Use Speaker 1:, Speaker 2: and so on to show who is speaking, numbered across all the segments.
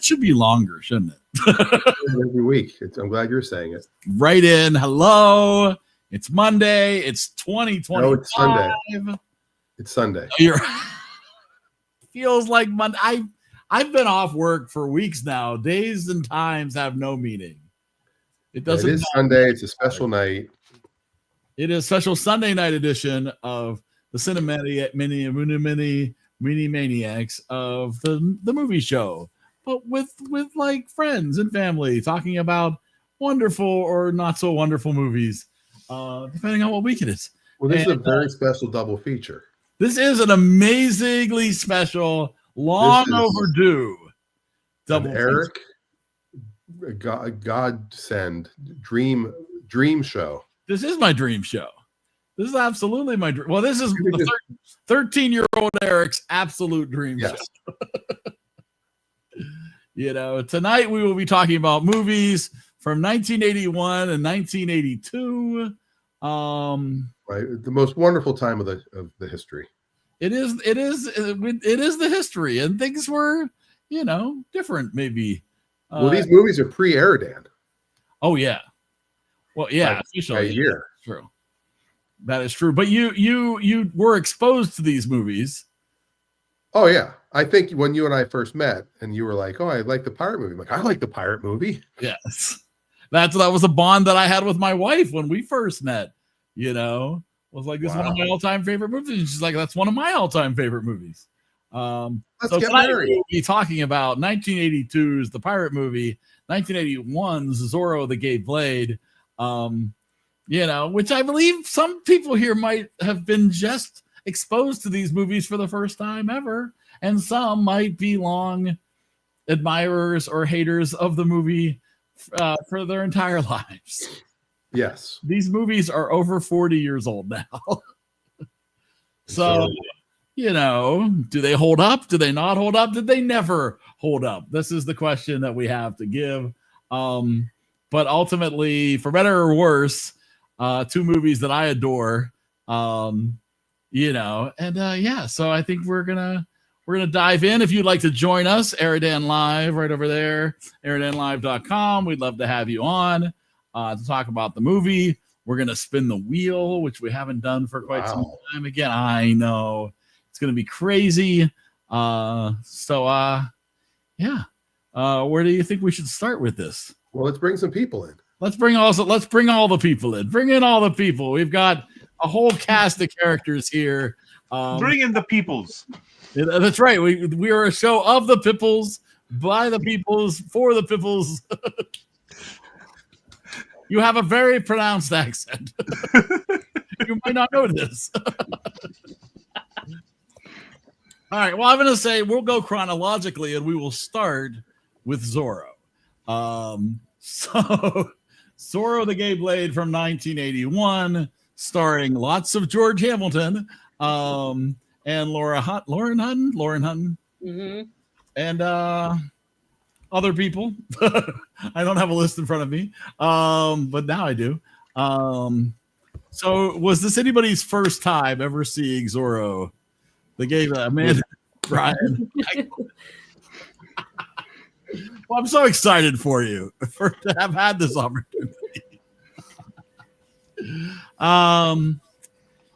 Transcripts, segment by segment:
Speaker 1: should be longer, shouldn't it?
Speaker 2: Every week. I'm glad you're saying it.
Speaker 1: Right in. Hello. It's Monday. It's 2025.
Speaker 2: No, it's Sunday. It's Sunday.
Speaker 1: Feels like Monday. I've been off work for weeks now. Days and times have no meaning. It doesn't.
Speaker 2: It is Sunday. It's a special night.
Speaker 1: It is a special Sunday night edition of the Cinemaniacs of the movie show, but with like friends and family talking about wonderful or not so wonderful movies, depending on what week it is.
Speaker 2: Well, this is a very special double feature.
Speaker 1: This is an amazingly special, long overdue double
Speaker 2: Eric godsend dream show.
Speaker 1: This is my dream show. This is absolutely my dream. Well, this is the 13-year-old Eric's absolute dream show. Tonight we will be talking about movies from 1981 and 1982.
Speaker 2: Right, the most wonderful time of the history.
Speaker 1: It is the history, and things were, different maybe.
Speaker 2: Well, these movies are pre-EriDan.
Speaker 1: Oh yeah. Well, yeah,
Speaker 2: by a year.
Speaker 1: True. That is true. But you were exposed to these movies.
Speaker 2: Oh yeah. I think when you and I first met and you were like, "Oh, I like the pirate movie." I'm like, "I like the pirate movie."
Speaker 1: Yes. That was a bond that I had with my wife when we first met. Was like, this is one of my all-time favorite movies. And she's like, that's one of my all-time favorite movies.
Speaker 2: Let's get married.
Speaker 1: We'll be talking about 1982's The Pirate Movie, 1981's Zorro the Gay Blade, which I believe some people here might have been just exposed to these movies for the first time ever, and some might be long admirers or haters of the movie for their entire lives.
Speaker 2: Yes.
Speaker 1: These movies are over 40 years old now. So, do they hold up? Do they not hold up? Did they never hold up? This is the question that we have to give. But ultimately, for better or worse, two movies that I adore, so I think we're gonna dive in. If you'd like to join us, EriDan Live right over there, EriDanLive.com. We'd love to have you on to talk about the movie. We're gonna spin the wheel, which we haven't done for quite some time. Again, I know it's gonna be crazy. Where do you think we should start with this?
Speaker 2: Well, let's bring some people in.
Speaker 1: Let's bring all the people in. Bring in all the people. We've got a whole cast of characters here.
Speaker 3: Bring in the peoples.
Speaker 1: That's right. We are a show of the peoples, by the peoples, for the peoples. You have a very pronounced accent. You might not know this. All right. Well, I'm going to say we'll go chronologically, and we will start with Zorro. So Zorro the Gay Blade from 1981, starring lots of George Hamilton and Lauren Hutton,
Speaker 4: mm-hmm.
Speaker 1: and other people. I don't have a list in front of me, but now I do. So was this anybody's first time ever seeing Zorro the Gay Blade? Amanda, Brian. Well, I'm so excited for you to have had this opportunity.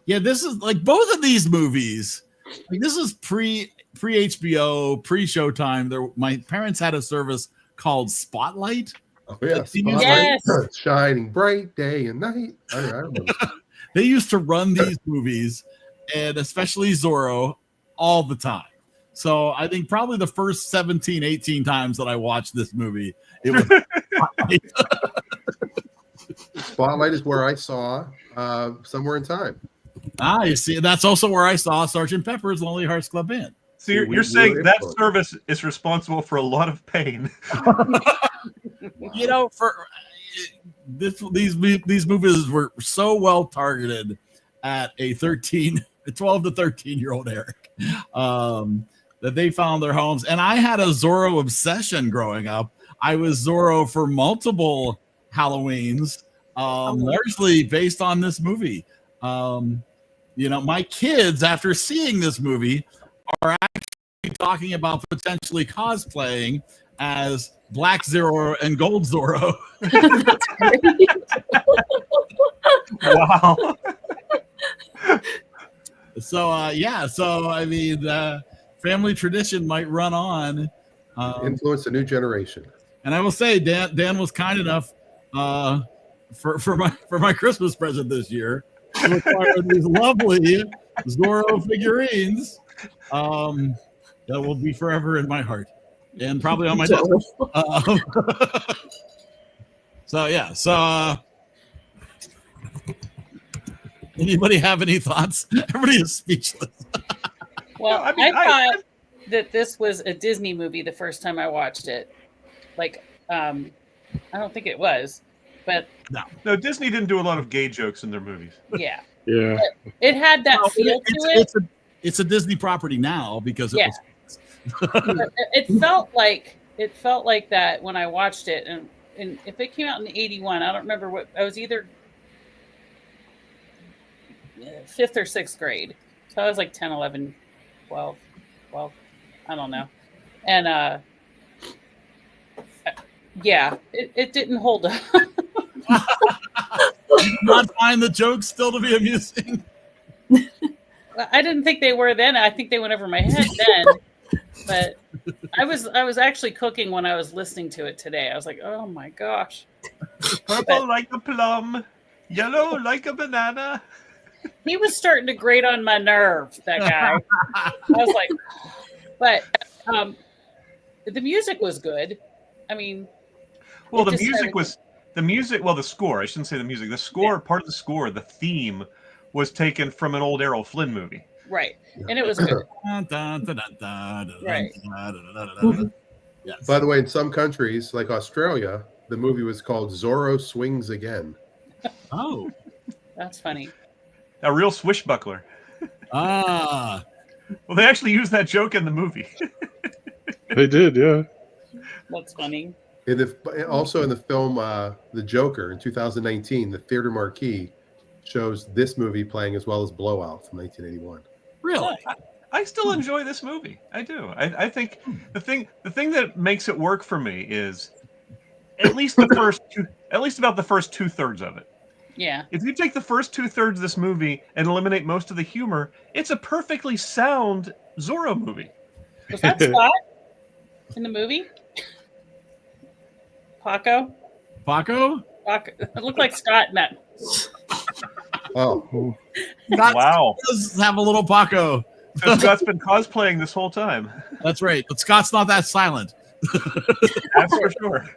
Speaker 1: This is like both of these movies. Like, this is pre HBO, pre Showtime. My parents had a service called Spotlight.
Speaker 2: Oh yeah, Spotlight.
Speaker 4: Yes.
Speaker 2: Shining bright day and night. I remember.
Speaker 1: They used to run these movies, and especially Zorro, all the time. So I think probably the first 17, 18 times that I watched this movie, it was Spotlight.
Speaker 2: Spotlight is where I saw Somewhere in Time.
Speaker 1: You see, that's also where I saw Sgt. Pepper's Lonely Hearts Club Band.
Speaker 3: So you're saying that service is responsible for a lot of pain.
Speaker 1: For these movies were so well targeted at a 12 to 13-year-old Eric. That they found their homes. And I had a Zorro obsession growing up. I was Zorro for multiple Halloweens, largely based on this movie. My kids, after seeing this movie, are actually talking about potentially cosplaying as Black Zorro and Gold Zorro.
Speaker 4: That's great.
Speaker 3: Wow.
Speaker 1: So so I mean, family tradition might run on.
Speaker 2: Influence a new generation.
Speaker 1: And I will say, Dan was kind enough for my Christmas present this year to acquire these lovely Zorro figurines that will be forever in my heart and probably on my desk. So anybody have any thoughts? Everybody is speechless.
Speaker 5: Well,
Speaker 3: No, I mean,
Speaker 5: I thought that this was a Disney movie the first time I watched it. Like, I don't think it was, but
Speaker 3: No, Disney didn't do a lot of gay jokes in their movies.
Speaker 5: yeah,
Speaker 6: Yeah.
Speaker 5: it had that feel to it.
Speaker 1: It's a Disney property now because it was.
Speaker 5: It felt like that when I watched it, and if it came out in '81, I don't remember what I was, either 5th or 6th grade, so I was like 10, 11, 12, I don't know, and it didn't hold up.
Speaker 1: You did not find the jokes still to be amusing.
Speaker 5: I didn't think they were then. I think they went over my head then. But I was actually cooking when I was listening to it today. I was like, oh my gosh.
Speaker 3: Purple like a plum, yellow like a banana.
Speaker 5: He was starting to grate on my nerve, that guy. I was like, but the music was good. I mean,
Speaker 3: Well,
Speaker 5: it
Speaker 3: the
Speaker 5: just
Speaker 3: music. Well, the score. I shouldn't say the music. The score, part of the score, the theme, was taken from an old Errol Flynn movie.
Speaker 5: right, and it was good. Right.
Speaker 1: Yes.
Speaker 2: By the way, in some countries like Australia, the movie was called Zorro Swings Again.
Speaker 1: Oh.
Speaker 5: That's funny.
Speaker 3: A real swishbuckler.
Speaker 1: Ah.
Speaker 3: Well, they actually used that joke in the movie.
Speaker 6: They did, yeah.
Speaker 5: That's funny.
Speaker 2: Also in the film The Joker in 2019, the theater marquee shows this movie playing as well as Blowout from 1981.
Speaker 1: Really?
Speaker 3: I still enjoy this movie. I do. I think the thing that makes it work for me is at least about the first 2/3 of it.
Speaker 5: Yeah.
Speaker 3: If you take the first 2/3 of this movie and eliminate most of the humor, it's a perfectly sound Zorro movie.
Speaker 5: Was that Scott in the movie? Paco? It looked like Scott in that.
Speaker 2: Oh,
Speaker 1: Scott
Speaker 3: Wow.
Speaker 1: does have a little Paco.
Speaker 3: So Scott's been cosplaying this whole time.
Speaker 1: That's right. But Scott's not that silent.
Speaker 3: That's for sure.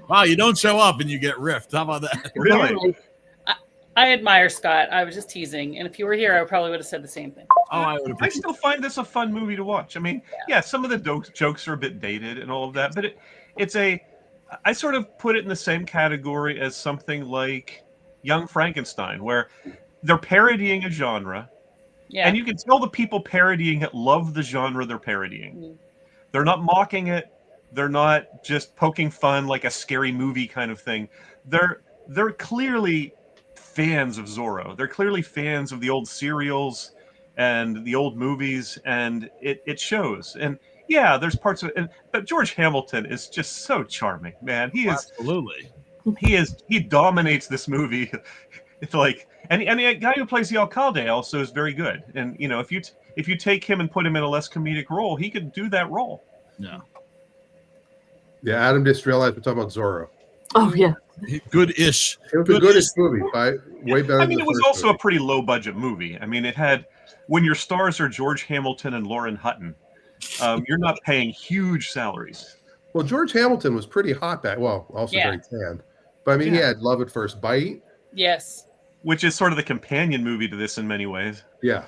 Speaker 1: Wow, you don't show up and you get riffed. How about that?
Speaker 3: Really?
Speaker 5: I admire Scott. I was just teasing. And if you were here, I probably would have said the same thing.
Speaker 1: Oh, I would
Speaker 3: I
Speaker 1: appreciate
Speaker 3: still find this a fun movie to watch. I mean, yeah, some of the jokes are a bit dated and all of that, but I sort of put it in the same category as something like Young Frankenstein, where they're parodying a genre,
Speaker 5: Yeah.
Speaker 3: and you can tell the people parodying it love the genre they're parodying.
Speaker 5: Mm.
Speaker 3: They're not mocking it. They're not just poking fun like a scary movie kind of thing. They're clearly fans of Zorro. They're clearly fans of the old serials and the old movies, and it shows. And yeah, there's parts of it, but George Hamilton is just so charming, man.
Speaker 1: absolutely.
Speaker 3: He dominates this movie. It's like, and the guy who plays the Alcalde also is very good. And you know, if you take him and put him in a less comedic role, he could do that role.
Speaker 1: Yeah.
Speaker 2: yeah. Adam just realized we're talking about Zorro.
Speaker 4: Oh yeah.
Speaker 1: Good-ish.
Speaker 2: It was a goodish movie, way better.
Speaker 3: I mean,
Speaker 2: than
Speaker 3: it
Speaker 2: the
Speaker 3: was
Speaker 2: first
Speaker 3: also
Speaker 2: movie.
Speaker 3: a pretty low budget movie. I mean, it had, when your stars are George Hamilton and Lauren Hutton, you're not paying huge salaries.
Speaker 2: Well, George Hamilton was pretty hot back. Well, also
Speaker 5: Yeah.
Speaker 2: very tanned. But I mean, he
Speaker 3: Yeah.
Speaker 2: had Love at First Bite.
Speaker 5: Yes.
Speaker 3: Which is sort of the companion movie to this in many ways.
Speaker 2: Yeah.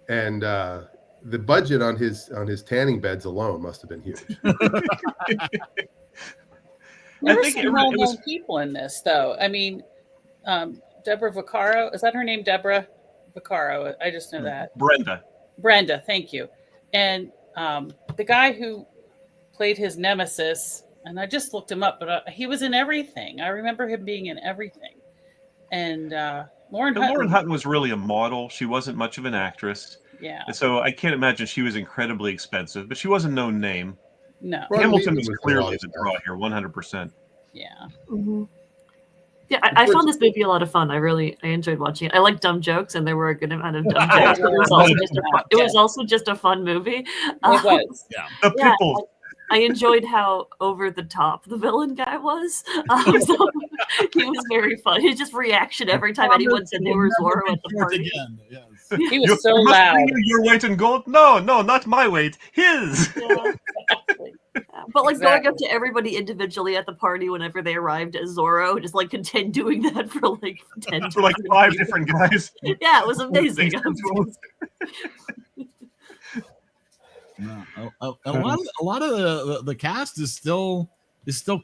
Speaker 2: And the budget on his tanning beds alone must have been huge.
Speaker 5: There were
Speaker 3: think
Speaker 5: some
Speaker 3: it
Speaker 5: well-known
Speaker 3: was-
Speaker 5: people in this, though. I mean, Deborah Vaccaro. Is that her name, Deborah Vaccaro? I just know that. Brenda, thank you. And the guy who played his nemesis, and I just looked him up, but he was in everything. I remember him being in everything. And Lauren
Speaker 3: Lauren Hutton was really a model. She wasn't much of an actress.
Speaker 5: Yeah.
Speaker 3: And so I can't imagine she was incredibly expensive, but she was a known name.
Speaker 5: No.
Speaker 2: Ron
Speaker 3: Hamilton
Speaker 2: Lehman
Speaker 3: was
Speaker 2: was a
Speaker 3: clearly
Speaker 2: lot of
Speaker 3: the
Speaker 2: stuff.
Speaker 3: draw here, 100%.
Speaker 5: Yeah.
Speaker 4: Mm-hmm. Yeah, I found this movie a lot of fun. I enjoyed watching it. I like dumb jokes, and there were a good amount of dumb jokes. But it was also just a fun movie.
Speaker 5: It was.
Speaker 3: The
Speaker 4: Yeah,
Speaker 3: Pipples.
Speaker 4: I enjoyed how over the top the villain guy was. So he was very fun. His just reaction every time anyone said they were Zorro at the party.
Speaker 1: Again. Yes.
Speaker 5: He was so
Speaker 3: You must
Speaker 5: loud.
Speaker 3: bring your weight in gold? No, not my weight. His.
Speaker 4: Yeah.
Speaker 5: Exactly.
Speaker 4: But like going
Speaker 5: Exactly.
Speaker 4: up to everybody individually at the party whenever they arrived as Zorro, just like continue doing that for like 10
Speaker 3: For like 5 different guys.
Speaker 4: Yeah, it was amazing.
Speaker 1: No, a lot of the cast is still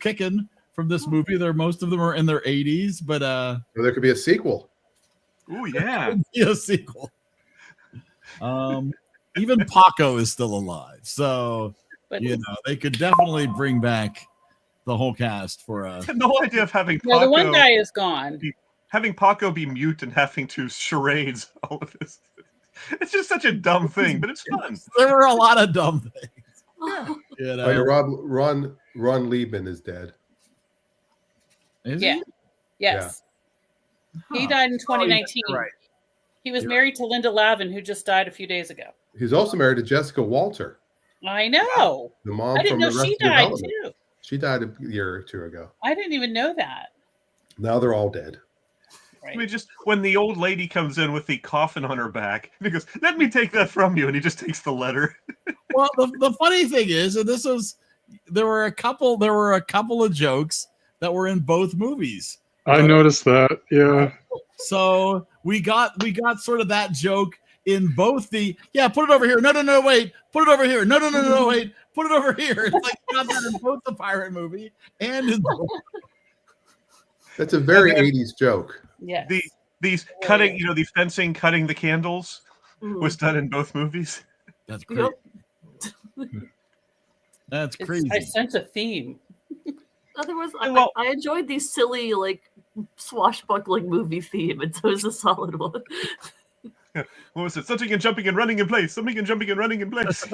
Speaker 1: kicking from this movie. Most of them are in their 80s, but
Speaker 2: Or there could be a sequel.
Speaker 3: Oh yeah.
Speaker 1: could be a sequel. Even Paco is still alive, so
Speaker 5: But
Speaker 1: they could definitely bring back the whole cast for
Speaker 3: I had no idea of having
Speaker 5: no, the one
Speaker 3: Paco,
Speaker 5: guy is gone.
Speaker 3: having Paco be mute and having to charades all of this. It's just such a dumb thing, but it's fun.
Speaker 1: There were a lot of dumb things.
Speaker 2: Oh, Ron Liebman is dead.
Speaker 1: Is
Speaker 5: Yeah.
Speaker 1: he?
Speaker 5: Yes. He
Speaker 1: Huh.
Speaker 5: died in 2019.
Speaker 1: right.
Speaker 5: He was
Speaker 1: You're
Speaker 5: married to Linda Lavin, who just died a few days ago.
Speaker 2: He's also married to Jessica Walter,
Speaker 5: I know.
Speaker 2: the mom
Speaker 5: I didn't
Speaker 2: from
Speaker 5: know
Speaker 2: Arrested
Speaker 5: she died
Speaker 2: Development.
Speaker 5: too.
Speaker 2: She died a year or two ago.
Speaker 5: I didn't even know that.
Speaker 2: Now they're all dead.
Speaker 3: I mean, just when the old lady comes in with the coffin on her back, and he goes, "Let me take that from you," and he just takes the letter.
Speaker 1: Well, the funny thing is, and there were a couple of jokes that were in both movies.
Speaker 6: I noticed that. Yeah.
Speaker 1: So we got sort of that joke in both the put it over here. No, wait. Put it over here. No, wait. Put it over here. It's like you got that in both the pirate movie and in
Speaker 2: That's a very
Speaker 3: And then-
Speaker 2: 80s joke.
Speaker 5: Yes.
Speaker 3: These cutting, the fencing, cutting the candles
Speaker 4: Mhm.
Speaker 3: was done in both movies.
Speaker 1: That's crazy.
Speaker 4: Yep.
Speaker 1: That's
Speaker 5: It's-
Speaker 1: crazy.
Speaker 5: I sense a theme.
Speaker 4: Otherwise,
Speaker 3: Well-
Speaker 4: I enjoyed these silly like swashbuckling movie theme, and so it's a solid one.
Speaker 3: What was it? Something and jumping and running in place. Something and jumping and running in place.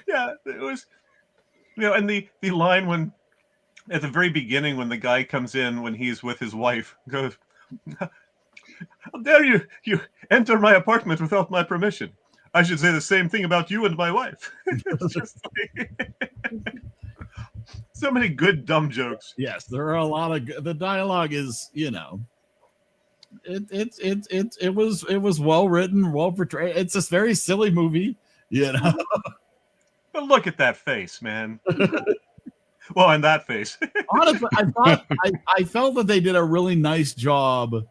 Speaker 3: Yeah, it was. And the line when at the very beginning when the guy comes in when he's with his wife goes, "How dare you enter my apartment without my permission? I should say the same thing about you and my wife." It's just like, so many good dumb jokes.
Speaker 1: Yes, there are a lot of the dialogue is, it was well written, well portrayed. It's a very silly movie,
Speaker 3: But look at that face, man. Well, and that face.
Speaker 1: Honestly, I felt that they did a really nice job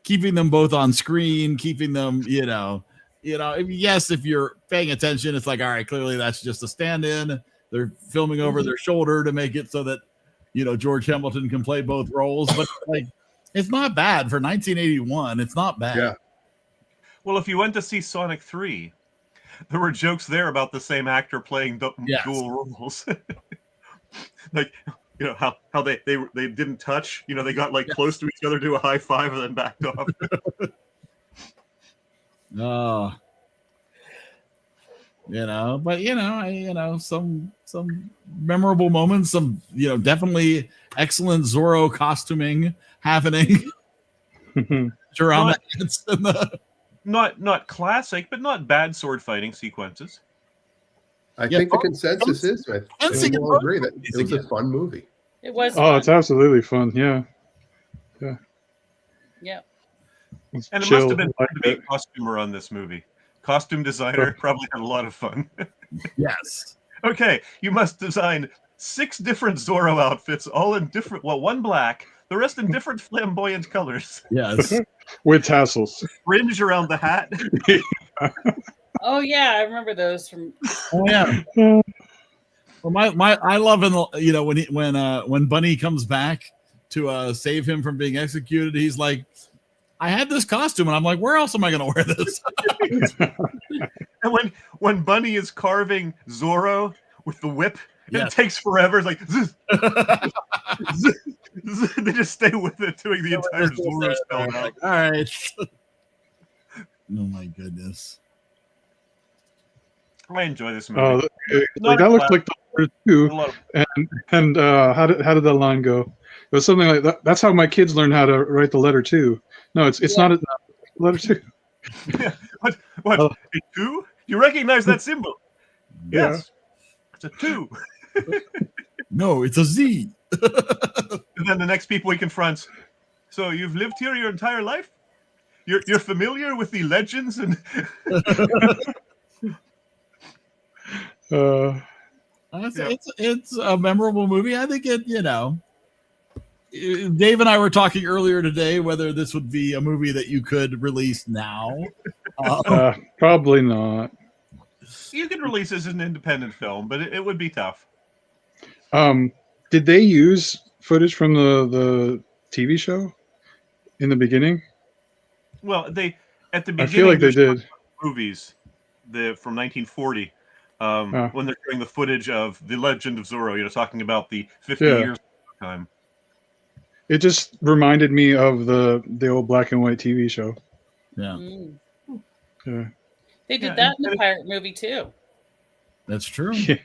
Speaker 1: keeping them both on screen, keeping them, yes, if you're paying attention, it's like, all right, clearly that's just a stand-in. They're filming over their shoulder to make it so that, George Hamilton can play both roles, but like, it's not bad for 1981. It's not bad.
Speaker 2: Yeah.
Speaker 3: Well, if you went to see Sonic 3, there were jokes there about the same actor playing
Speaker 1: Yes.
Speaker 3: dual roles. Like, how they didn't touch. They got like close to each other, do a high five, and then backed off.
Speaker 1: But some memorable moments, some definitely excellent Zorro costuming happening. Drama.
Speaker 3: Not classic, but not bad sword fighting sequences.
Speaker 2: I think the consensus is, I think we'll all agree that it was a fun movie.
Speaker 5: It was.
Speaker 6: Oh, it's absolutely fun. Yeah.
Speaker 5: Yeah.
Speaker 6: It's
Speaker 3: And it
Speaker 6: chill,
Speaker 3: must have been fun to be a
Speaker 6: like
Speaker 3: costumer on this movie. Costume designer probably had a lot of fun.
Speaker 1: Yes.
Speaker 3: Okay, you must design 6 different Zorro outfits, all in different, one black, the rest in different flamboyant colors.
Speaker 1: Yes.
Speaker 6: with tassels.
Speaker 3: Fringe around the hat.
Speaker 5: Oh yeah, I remember those from.
Speaker 1: Oh yeah. Well, I love when Bunny comes back to save him from being executed. He's like, I had this costume, and I'm like, where else am I going to wear this?
Speaker 3: And when Bunny is carving Zorro with the whip,
Speaker 1: Yes.
Speaker 3: it takes forever. It's like, zzz, zzz. They just stay with it, doing the entire Zorro spell out.
Speaker 1: All right. Oh my goodness.
Speaker 3: I enjoy this movie.
Speaker 6: That looks like the letter too. And how did that line go? It was something like that. That's how my kids learn how to write the letter two. No, it's not a letter two.
Speaker 3: Yeah. What? A two? You recognize that symbol?
Speaker 6: Yeah.
Speaker 3: Yes. It's a two.
Speaker 1: No, it's a Z.
Speaker 3: And then the next people he confronts. So you've lived here your entire life? You're familiar with the legends and
Speaker 1: It's a memorable movie. I think it, Dave and I were talking earlier today whether this would be a movie that you could release now.
Speaker 6: Probably not.
Speaker 3: You could release this as an independent film, but it would be tough.
Speaker 6: Did they use footage from the TV show in the beginning?
Speaker 3: Well, at the beginning,
Speaker 6: I feel like they did.
Speaker 3: Movies from 1940 when they're showing the footage of the Legend of Zorro. Talking about the 50 years time.
Speaker 6: It just reminded me of the old black and white TV show.
Speaker 1: Yeah.
Speaker 6: Yeah.
Speaker 5: They did that in the pirate movie too.
Speaker 1: That's true.
Speaker 6: Yeah.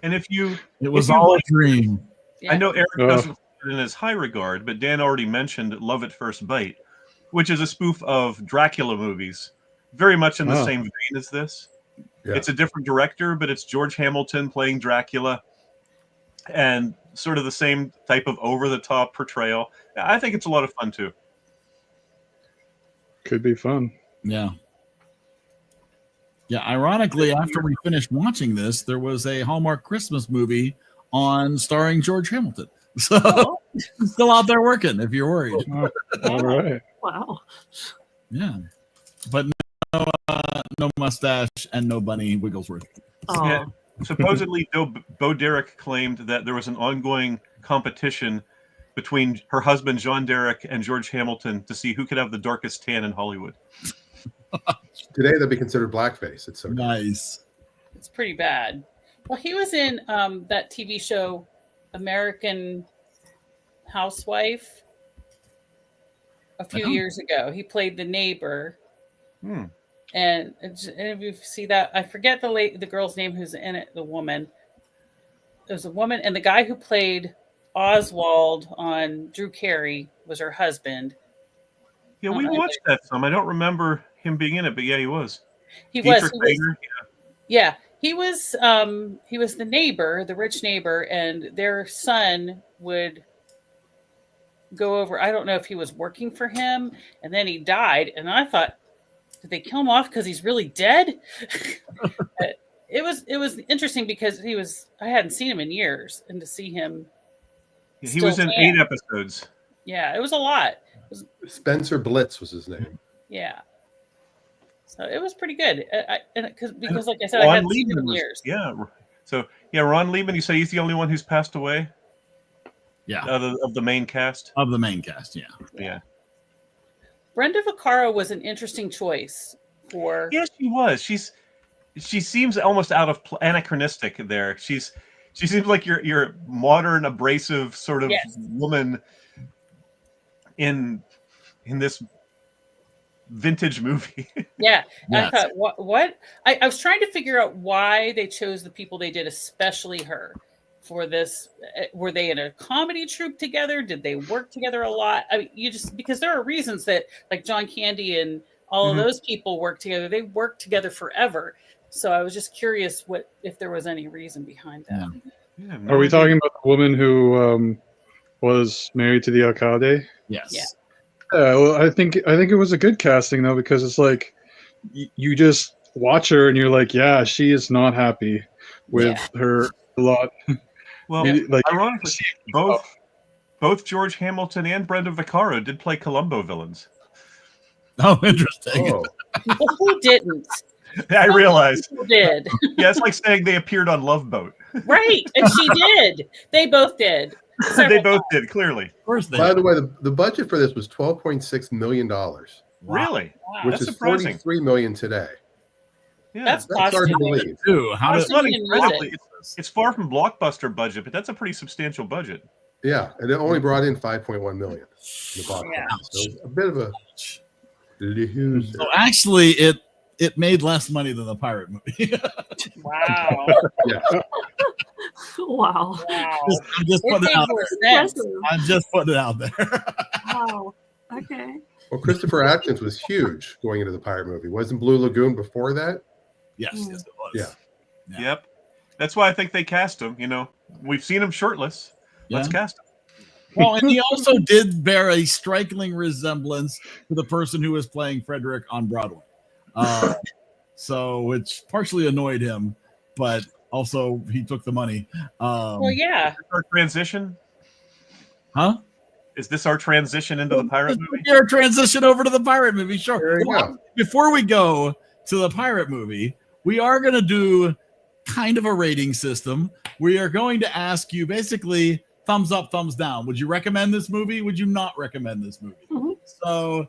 Speaker 3: And
Speaker 1: it was all a dream.
Speaker 3: Yeah. I know Eric doesn't put it in as high regard, but Dan already mentioned Love at First Bite, which is a spoof of Dracula movies, very much in the same vein as this. Yeah. It's a different director, but it's George Hamilton playing Dracula, and sort of the same type of over-the-top portrayal. I think it's a lot of fun too.
Speaker 6: Could be fun.
Speaker 1: Yeah. Yeah, ironically, after we finished watching this, there was a Hallmark Christmas movie on starring George Hamilton. So still out there working if you're worried.
Speaker 6: All right.
Speaker 4: Wow.
Speaker 1: Yeah. But no mustache and no Bunny Wigglesworth.
Speaker 3: Yeah. Supposedly, Bo Derek claimed that there was an ongoing competition between her husband, John Derek, and George Hamilton to see who could have the darkest tan in Hollywood.
Speaker 2: Today, that'd be considered blackface. It's so
Speaker 1: nice.
Speaker 5: It's pretty bad. Well, he was in that TV show, American Housewife, a few years ago. He played the neighbor. And if you see that, I forget the girl's name who's in it, the woman. There's a woman, and the guy who played Oswald on Drew Carey was her husband.
Speaker 3: Yeah, we watched that some. I don't remember him being in it, but yeah, he was.
Speaker 5: He was the neighbor, the rich neighbor, and their son would go over. I don't know if he was working for him, and then he died. And I thought, did they kill him off because he's really dead? It was interesting because I hadn't seen him in years, and to see him,
Speaker 3: he was in 8 episodes.
Speaker 5: Yeah, it was a lot.
Speaker 2: Spencer Blitz was his name.
Speaker 5: Yeah. So it was pretty good. Because like I said, I hadn't seen him in years.
Speaker 3: Yeah. So, Ron Liebman, you say he's the only one who's passed away?
Speaker 1: Yeah.
Speaker 3: Of the main cast?
Speaker 1: Of the main cast, yeah.
Speaker 3: Yeah.
Speaker 5: Brenda Vaccaro was an interesting choice for...
Speaker 3: Yes, she was. She seems almost out of anachronistic there. She seems like your modern, abrasive sort of woman in this vintage movie.
Speaker 5: Yeah. Yes. I thought, what? I was trying to figure out why they chose the people they did, especially her, for this. Were they in a comedy troupe together? Did they work together a lot? I mean, because there are reasons that, like John Candy and all of those people work together. They worked together forever. So I was just curious if there was any reason behind that.
Speaker 3: Yeah,
Speaker 6: are we talking about the woman who was married to the alcalde?
Speaker 1: Yes.
Speaker 5: Yeah.
Speaker 6: Well, I think it was a good casting though, because it's like you just watch her and you're like, yeah, she is not happy with her a lot.
Speaker 3: Well, ironically, both George Hamilton and Brenda Vaccaro did play Columbo villains.
Speaker 1: Oh, interesting.
Speaker 2: Oh.
Speaker 5: Well, who didn't?
Speaker 3: I realized.
Speaker 5: Who did?
Speaker 3: Yeah, it's like saying they appeared on Love Boat.
Speaker 5: Right, and she did. They both did.
Speaker 3: They both did, clearly.
Speaker 1: Of course they
Speaker 2: By
Speaker 1: did.
Speaker 2: the way, the budget for this was $12.6 million.
Speaker 3: Really?
Speaker 5: Wow.
Speaker 2: Which
Speaker 3: That's
Speaker 2: is
Speaker 3: surprising.
Speaker 2: $43 million today.
Speaker 3: Yeah.
Speaker 5: That's
Speaker 2: hard to
Speaker 5: costuming.
Speaker 2: believe.
Speaker 1: It's not
Speaker 5: Costuming and music.
Speaker 3: It's far from blockbuster budget, but that's a pretty substantial budget.
Speaker 2: Yeah, and it only brought in 5.1 million in the box
Speaker 5: Yeah.
Speaker 2: office. So it was a bit of a loser.
Speaker 1: So actually, it made less money than the pirate movie.
Speaker 5: Wow.
Speaker 2: Yeah.
Speaker 4: Wow.
Speaker 5: Wow.
Speaker 1: I'm just
Speaker 5: It
Speaker 1: putting it
Speaker 5: made
Speaker 1: out
Speaker 5: more
Speaker 1: there.
Speaker 5: sense.
Speaker 1: I'm just putting it out there.
Speaker 4: Wow. Okay.
Speaker 2: Well, Christopher Atkins was huge going into the pirate movie. Wasn't Blue Lagoon before that?
Speaker 1: Yes, yes, it was.
Speaker 2: Yeah.
Speaker 1: Yeah.
Speaker 3: Yep. That's why I think they cast him. You know, we've seen him shirtless. Let's
Speaker 1: Yeah.
Speaker 3: cast him.
Speaker 1: Well, and he also did bear a striking resemblance to the person who was playing Frederick on Broadway. So, which partially annoyed him, but also he took the money.
Speaker 5: Well, yeah.
Speaker 3: Our transition.
Speaker 1: Huh?
Speaker 3: Is this our transition into the pirate movie?
Speaker 1: Your transition over to the pirate movie, sure.
Speaker 2: There you
Speaker 1: Well,
Speaker 2: go.
Speaker 1: before we go to the pirate movie, we are going to do kind of a rating system. We are going to ask you basically thumbs up, thumbs down. Would you recommend this movie? Would you not recommend this movie?
Speaker 4: Mhm.
Speaker 1: So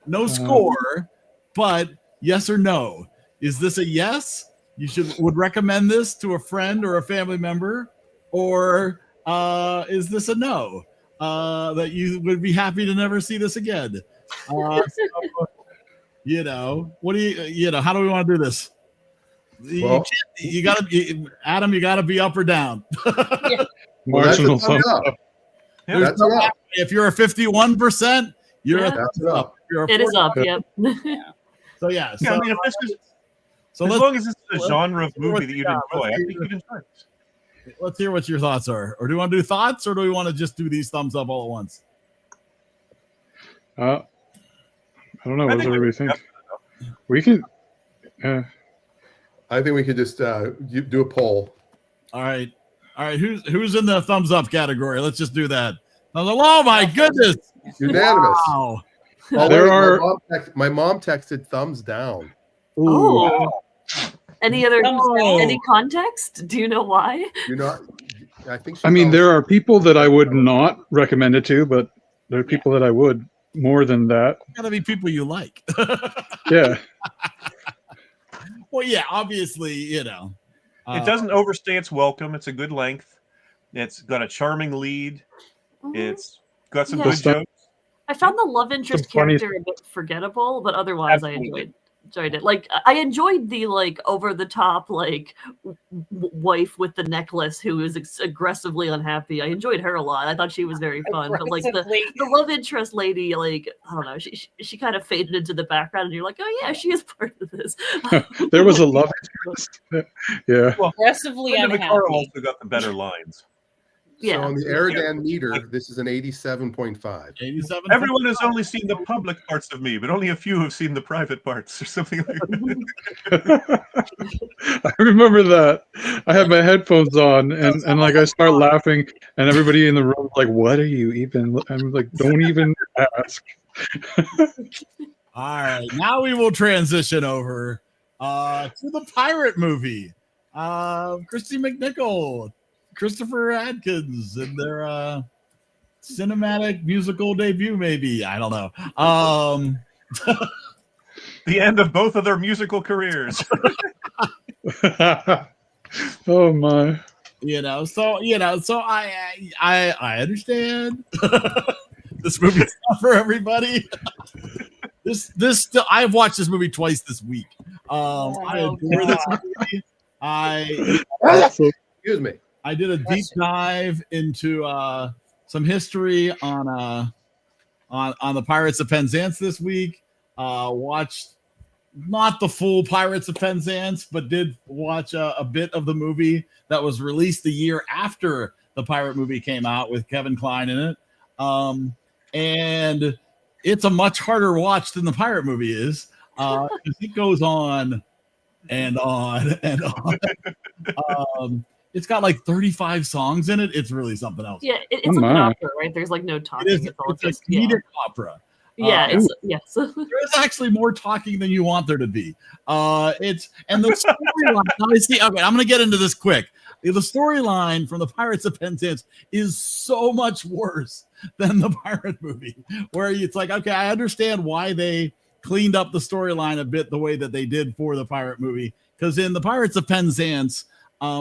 Speaker 1: no score, but yes or no. Is this a yes? You would recommend this to a friend or a family member, or is this a no? That you would be happy to never see this again. So, what do you how do we want to do this?
Speaker 2: Well-
Speaker 1: You gotta, Adam, you gotta be up or down.
Speaker 2: Well, that's a
Speaker 6: Marginal
Speaker 2: thumbs
Speaker 6: thumbs
Speaker 2: up.
Speaker 6: up.
Speaker 3: Yeah,
Speaker 2: That's it up.
Speaker 1: If you're a 51%, you're
Speaker 4: Yeah.
Speaker 1: a
Speaker 2: That's
Speaker 1: thumbs
Speaker 2: it
Speaker 1: up.
Speaker 2: up.
Speaker 1: If you're a
Speaker 4: It is
Speaker 1: 40
Speaker 4: up. Yep.
Speaker 1: So yeah.
Speaker 3: Yeah, I mean, if this is,
Speaker 1: So
Speaker 3: as
Speaker 1: let's,
Speaker 3: long as this is a
Speaker 1: let's-
Speaker 3: genre of movie that you'd
Speaker 1: yeah,
Speaker 3: enjoy, I
Speaker 1: let's
Speaker 3: think
Speaker 1: hear-
Speaker 3: you'd enjoy this.
Speaker 1: let's hear what your thoughts are. Or do you want to do thoughts, or do we want to just do these thumbs up all at once?
Speaker 6: I don't know.
Speaker 3: I
Speaker 6: What does
Speaker 3: think we-
Speaker 6: everybody think? We can.
Speaker 2: I think we could just do a poll.
Speaker 1: All right. Who's in the thumbs up category? Let's just do that. Oh my goodness!
Speaker 2: Unanimous.
Speaker 1: Wow.
Speaker 2: Oh,
Speaker 6: There
Speaker 2: wait,
Speaker 6: are-
Speaker 2: my mom texted thumbs down.
Speaker 4: Oh. Any other
Speaker 5: Thumbs down.
Speaker 4: any context? Do you know why?
Speaker 2: You're not. I think.
Speaker 6: I mean, there are people that I would not recommend it to, but there are people that I would more than that.
Speaker 1: Gotta be people you like.
Speaker 6: Yeah.
Speaker 1: Well, yeah, obviously,
Speaker 3: It doesn't overstay its welcome. It's a good length. It's got a charming lead. It's got some
Speaker 4: Yeah.
Speaker 3: good jokes.
Speaker 4: I found the love interest
Speaker 6: Some funny-
Speaker 4: character a bit forgettable, but otherwise
Speaker 3: Absolutely.
Speaker 4: I enjoyed it. Like I enjoyed the over the top wife with the necklace who is aggressively unhappy. I enjoyed her a lot. I thought she was very fun. But
Speaker 5: Aggressively.
Speaker 4: the love interest lady, I don't know, she kind of faded into the background, and you're like, oh yeah, she is part of this.
Speaker 6: There was a love interest. Yeah.
Speaker 5: Aggressively
Speaker 3: Brenda
Speaker 5: unhappy.
Speaker 3: Vaccaro also got the better lines.
Speaker 4: Yeah.
Speaker 2: So on the EriDan meter, this is an 87.5.
Speaker 1: 87.
Speaker 3: Everyone has only seen the public parts of me, but only a few have seen the private parts or something like that.
Speaker 6: I remember that. I had my headphones on and like I start laughing and everybody in the room like, what are you even? I'm like, don't even ask.
Speaker 1: All right, now we will transition over to the pirate movie. Christy McNichol, Christopher Adkins, and their cinematic musical debut, maybe. I don't know.
Speaker 3: The end of both of their musical careers.
Speaker 6: Oh my.
Speaker 1: So I understand. This movie's not for everybody. I've watched this movie twice this week. I adore this movie.
Speaker 2: Excuse me.
Speaker 1: I did a deep dive into some history on the Pirates of Penzance this week. Watched not the full Pirates of Penzance, but did watch a bit of the movie that was released the year after the pirate movie came out with Kevin Kline in it. And it's a much harder watch than the pirate movie is. It goes on and on and on. It's got like 35 songs in it. It's really something else.
Speaker 4: Yeah, it's
Speaker 6: Oh
Speaker 4: like an
Speaker 6: my.
Speaker 4: opera, right? There's like no talking.
Speaker 1: It's
Speaker 4: It's all
Speaker 1: a
Speaker 4: just
Speaker 1: comedic opera.
Speaker 4: yes.
Speaker 1: There is actually more talking than you want there to be. And the storyline. Okay, I'm going to get into this quick. The storyline from the Pirates of Penzance is so much worse than the pirate movie, where it's like, okay, I understand why they cleaned up the storyline a bit the way that they did for the pirate movie, because in the Pirates of Penzance,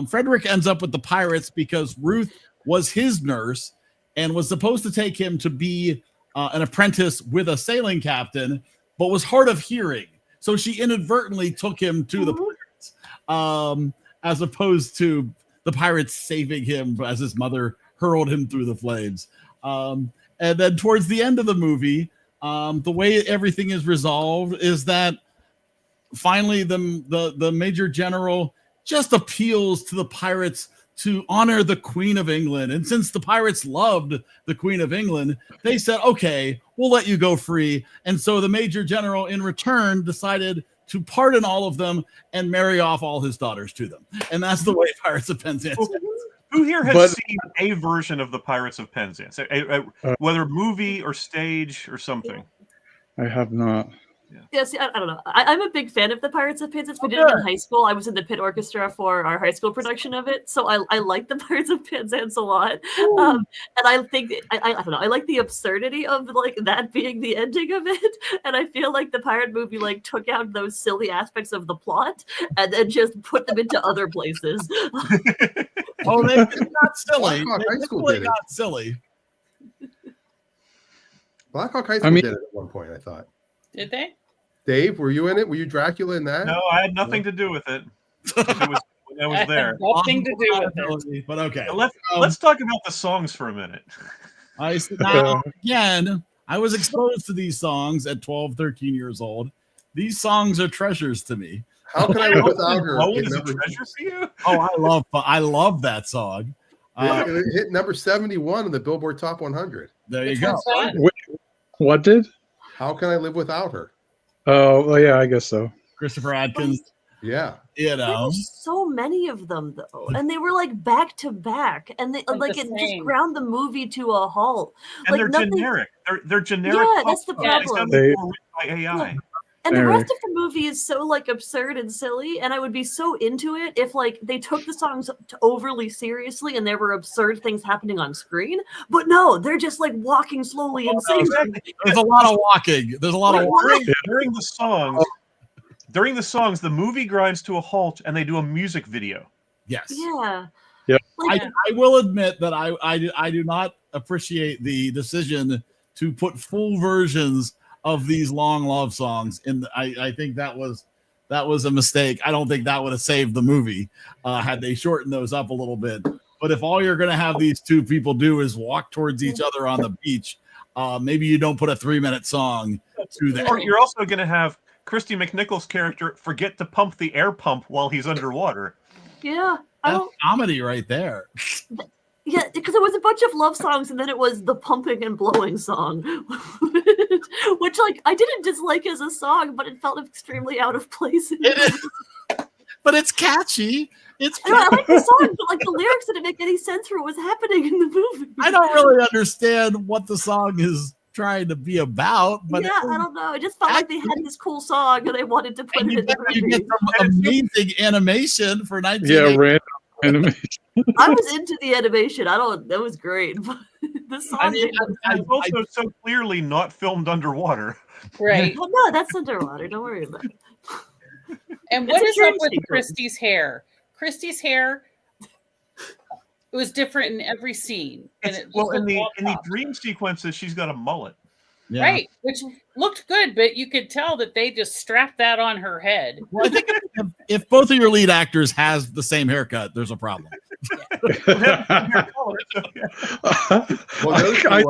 Speaker 1: Frederick ends up with the pirates because Ruth was his nurse, and was supposed to take him to be an apprentice with a sailing captain, but was hard of hearing. So she inadvertently took him to the pirates, as opposed to the pirates saving him as his mother hurled him through the flames. And then towards the end of the movie, the way everything is resolved is that finally the Major General just appeals to the pirates to honor the Queen of England. And since the pirates loved the Queen of England, they said, okay, we'll let you go free. And so the Major General in return decided to pardon all of them and marry off all his daughters to them. And that's the way Pirates of Penzance ends.
Speaker 3: Who here has seen a version of the Pirates of Penzance, whether movie or stage or something?
Speaker 6: I have not.
Speaker 4: Yeah, see, I don't know. I'm a big fan of the Pirates of Penzance. We did it in high school. I was in the pit orchestra for our high school production of it, so I like the Pirates of Penzance a lot. And I think I don't know. I like the absurdity of like that being the ending of it, and I feel like the pirate movie like took out those silly aspects of the plot and then just put them into other places.
Speaker 1: Oh, they got silly.
Speaker 2: Blackhawk High School
Speaker 1: They
Speaker 2: did it.
Speaker 1: got silly.
Speaker 2: Blackhawk High School did it at one point, I thought.
Speaker 5: Did they?
Speaker 2: Dave, were you in it? Were you Dracula in that?
Speaker 3: No, I had nothing to do with it. When I was there.
Speaker 5: Nothing to do with it.
Speaker 1: But okay.
Speaker 3: Let's talk about the songs for a minute.
Speaker 1: Now, again, I was exposed to these songs at 12, 13 years old. These songs are treasures to me.
Speaker 2: How can I live without her?
Speaker 3: What is a treasure for you?
Speaker 1: Oh, I love that song.
Speaker 2: It hit number 71 in the Billboard Top 100.
Speaker 1: There you go.
Speaker 6: Wait, what did?
Speaker 2: How can I live without her?
Speaker 6: Oh, well, yeah, I guess so.
Speaker 1: Christopher Adkins.
Speaker 2: Yeah.
Speaker 1: You
Speaker 4: There
Speaker 1: know.
Speaker 4: were so many of them though, and they were like back to back, and they like it just ground the movie to a halt.
Speaker 3: And
Speaker 4: like,
Speaker 3: they're generic. They're generic.
Speaker 4: Yeah, that's the problem.
Speaker 3: By AI.
Speaker 4: And the rest of the movie is so like absurd and silly, and I would be so into it if like they took the songs overly seriously and there were absurd things happening on screen. But no, they're just like walking slowly and singing.
Speaker 1: There's a lot of walking. There's a lot of walking.
Speaker 3: During the songs, the movie grinds to a halt and they do a music video.
Speaker 1: Yes.
Speaker 4: Yeah.
Speaker 6: Yep.
Speaker 4: Like,
Speaker 1: I will admit that I do not appreciate the decision to put full versions of these long love songs in. I think that was a mistake. I don't think that would have saved the movie had they shortened those up a little bit. But if all you're going to have these two people do is walk towards each other on the beach, maybe you don't put a 3-minute song to that.
Speaker 3: Or you're also going to have Christy McNichol's character forget to pump the air pump while he's underwater.
Speaker 4: Yeah.
Speaker 1: That's comedy right there.
Speaker 4: Yeah, because it was a bunch of love songs, and then it was the pumping and blowing song, which, like, I didn't dislike as a song, but it felt extremely out of place.
Speaker 1: But it's catchy.
Speaker 4: I like the song, but like the lyrics didn't make any sense for what was happening in the movie.
Speaker 1: I don't really understand what the song is trying to be about, but
Speaker 4: yeah, I don't know. It just felt like they had this cool song and they wanted to put it in the movie.
Speaker 1: You get some amazing animation for 19.
Speaker 6: Yeah, random animation.
Speaker 4: I was into the animation. That was great. But the song,
Speaker 3: it's also so clearly not filmed underwater.
Speaker 5: Right.
Speaker 4: Well, no, that's underwater. Don't worry about it.
Speaker 5: And what is up with Christy's hair? Christy's hair, it was different in every scene. And it
Speaker 3: in the dream sequences, she's got a mullet.
Speaker 1: Yeah.
Speaker 5: Right, which looked good, but you could tell that they just strapped that on her head.
Speaker 1: Well, I think if both of your lead actors has the same haircut, there's a problem.
Speaker 6: I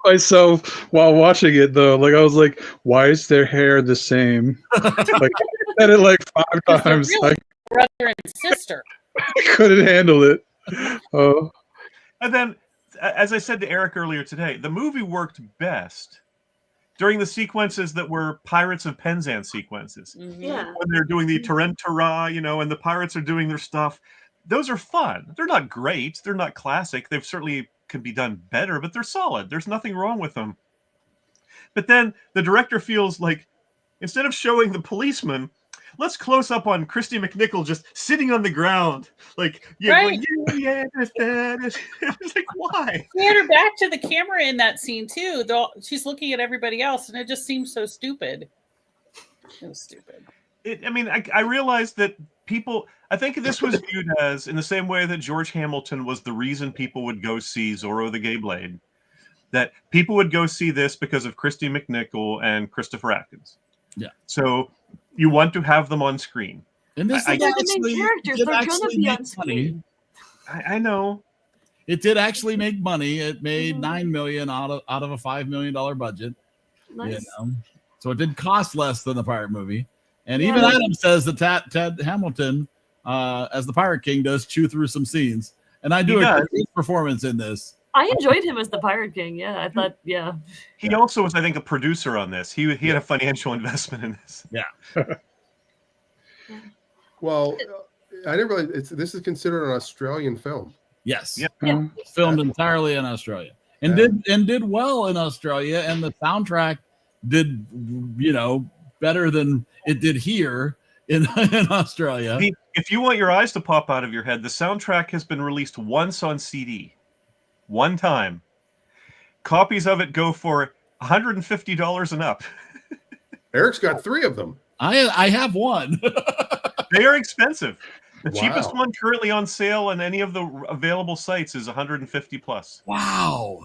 Speaker 6: myself while watching it though, like I was like, why is their hair the same? Like I said it like 5 times.
Speaker 5: Really brother and sister.
Speaker 6: I couldn't handle it.
Speaker 3: And then, as I said to Eric earlier today, the movie worked best during the sequences that were Pirates of Penzance sequences.
Speaker 5: Mm-hmm.
Speaker 4: Yeah.
Speaker 3: When they're doing the Tarantara, and the pirates are doing their stuff. Those are fun. They're not great. They're not classic. They've certainly could be done better, but they're solid. There's nothing wrong with them. But then the director feels like, instead of showing the policeman, let's close up on Christy McNichol just sitting on the ground. Like,
Speaker 5: Right.
Speaker 3: It's like, why?
Speaker 5: He had her back to the camera in that scene too. Though she's looking at everybody else, and it just seems so stupid. It was stupid.
Speaker 3: I realized that people, I think this was viewed as, in the same way that George Hamilton was the reason people would go see Zorro the Gay Blade, that people would go see this because of Christy McNichol and Christopher Atkins.
Speaker 1: Yeah.
Speaker 3: So you want to have them on screen.
Speaker 1: And this
Speaker 4: They're the main characters. They're going to be on screen.
Speaker 3: I know.
Speaker 1: It did actually make money. It made $9 million out of a $5 million budget.
Speaker 4: Nice.
Speaker 1: You know? So it did cost less than the pirate movie. And even Adam says that Ted Hamilton, as the Pirate King, does chew through some scenes. And I do a great performance in this.
Speaker 4: I enjoyed him as the Pirate King. Yeah, I thought,
Speaker 3: He also was, I think, a producer on this. He had a financial investment in this.
Speaker 1: Yeah.
Speaker 2: Well, I didn't realize this is considered an Australian film.
Speaker 1: Yes.
Speaker 3: Yeah.
Speaker 1: It's filmed entirely in Australia. And did well in Australia, and the soundtrack did, better than it did here in Australia.
Speaker 3: If you want your eyes to pop out of your head, the soundtrack has been released once on CD. One time. Copies of it go for $150 and up.
Speaker 2: Eric's got 3 of them.
Speaker 1: I have one.
Speaker 3: They are expensive. The cheapest one currently on sale on any of the available sites is $150 plus.
Speaker 1: Wow.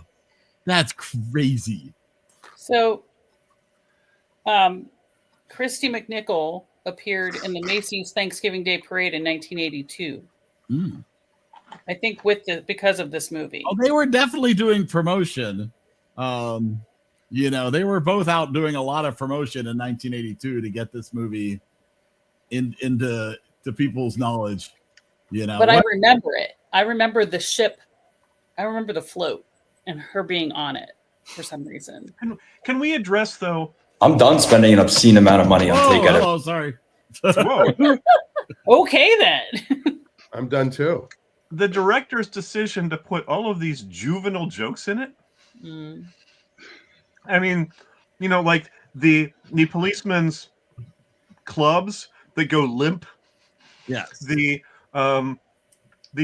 Speaker 1: That's crazy.
Speaker 5: So, Christy McNichol appeared in the Macy's Thanksgiving Day Parade in 1982. I think because of this movie.
Speaker 1: Oh, they were definitely doing promotion. They were both out doing a lot of promotion in 1982 to get this movie into people's knowledge.
Speaker 5: But I remember it. I remember the ship. I remember the float and her being on it for some reason.
Speaker 3: Can we address, though?
Speaker 7: I'm done spending an obscene amount of money on Take Edit.
Speaker 1: Oh, sorry.
Speaker 3: Whoa.
Speaker 5: Okay, then.
Speaker 2: I'm done too.
Speaker 3: The director's decision to put all of these juvenile jokes in it. I mean, like the policemen's clubs that go limp.
Speaker 1: Yes.
Speaker 3: The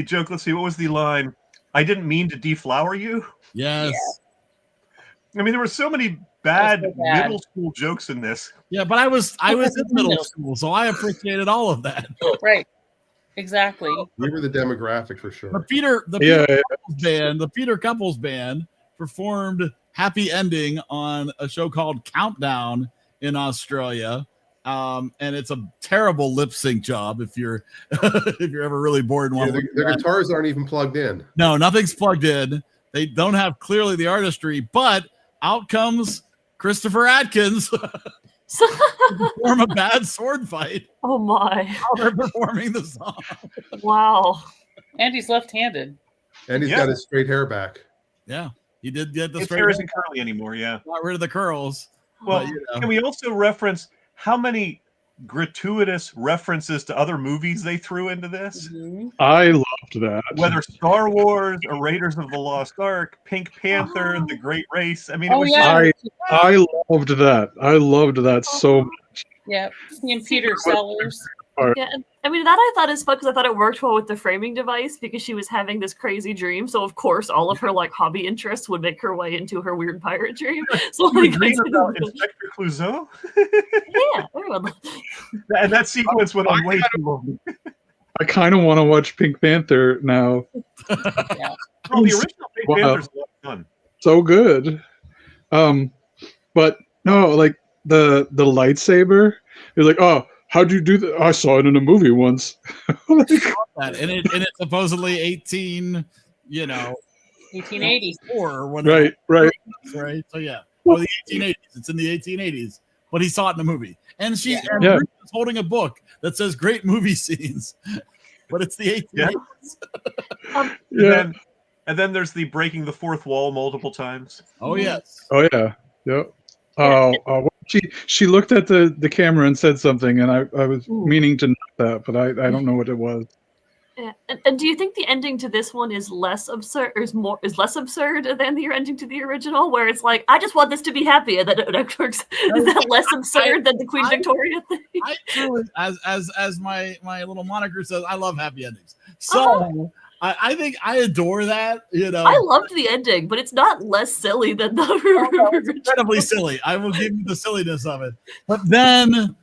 Speaker 3: joke, let's see, what was the line? I didn't mean to deflower you.
Speaker 1: Yes.
Speaker 5: Yeah.
Speaker 3: I mean, there were so many bad middle school jokes in this.
Speaker 1: Yeah, but I was in middle school, so I appreciated all of that.
Speaker 5: Right. Exactly.
Speaker 2: We were the demographic for sure.
Speaker 1: The Peter Couples Band performed Happy Ending on a show called Countdown in Australia. And it's a terrible lip sync job if you're ever really bored and want to.
Speaker 2: The guitars aren't even plugged in.
Speaker 1: No, nothing's plugged in. They don't have clearly the artistry, but out comes Christopher Atkins to perform a bad sword fight.
Speaker 4: Oh my!
Speaker 1: While they're performing the song.
Speaker 4: Wow.
Speaker 5: And he's left-handed.
Speaker 2: And he's got his straight hair back.
Speaker 1: Yeah, he did get the
Speaker 3: his
Speaker 1: straight
Speaker 3: hair isn't curly anymore. Yeah,
Speaker 1: got rid of the curls.
Speaker 3: Well, can we also reference how many gratuitous references to other movies they threw into this?
Speaker 6: I loved that.
Speaker 3: Whether Star Wars or Raiders of the Lost Ark, Pink Panther, The Great Race. I mean,
Speaker 6: I loved that. I loved that so much.
Speaker 5: Yeah, seeing Peter Sellers.
Speaker 4: Yeah, I mean, that I thought is fun because I thought it worked well with the framing device because she was having this crazy dream. So of course, all of her hobby interests would make her way into her weird pirate dream. So
Speaker 3: about Inspector Clouseau.
Speaker 4: Yeah,
Speaker 3: and that sequence went on way too long.
Speaker 6: I kind of want to watch Pink Panther now.
Speaker 3: Yeah. Well, the original Pink Panther's a lot of fun.
Speaker 6: So good. But no, like the lightsaber. You're like, oh. How'd you do that? I saw it in a movie once.
Speaker 1: and it's supposedly 1880 or whatever.
Speaker 6: Right.
Speaker 1: So yeah. Well, the 1880s. It's in the 1880s, but he saw it in a movie. And Bruce is holding a book that says "Great movie scenes," but it's the 1880s.
Speaker 3: And then there's the breaking the fourth wall multiple times.
Speaker 1: Oh yes.
Speaker 6: Oh yeah. Yep. She looked at the camera and said something, and I was meaning to note that, but I don't know what it was.
Speaker 4: Yeah. And do you think the ending to this one is less absurd, or is less absurd than the ending to the original, where it's like, I just want this to be happy, and then it works? Is that less absurd than the Queen Victoria thing?
Speaker 1: I truly, as my little moniker says, I love happy endings. So. I think I adore that,
Speaker 4: I loved the ending, but it's not less silly than the
Speaker 1: it's incredibly silly. I will give you the silliness of it. But then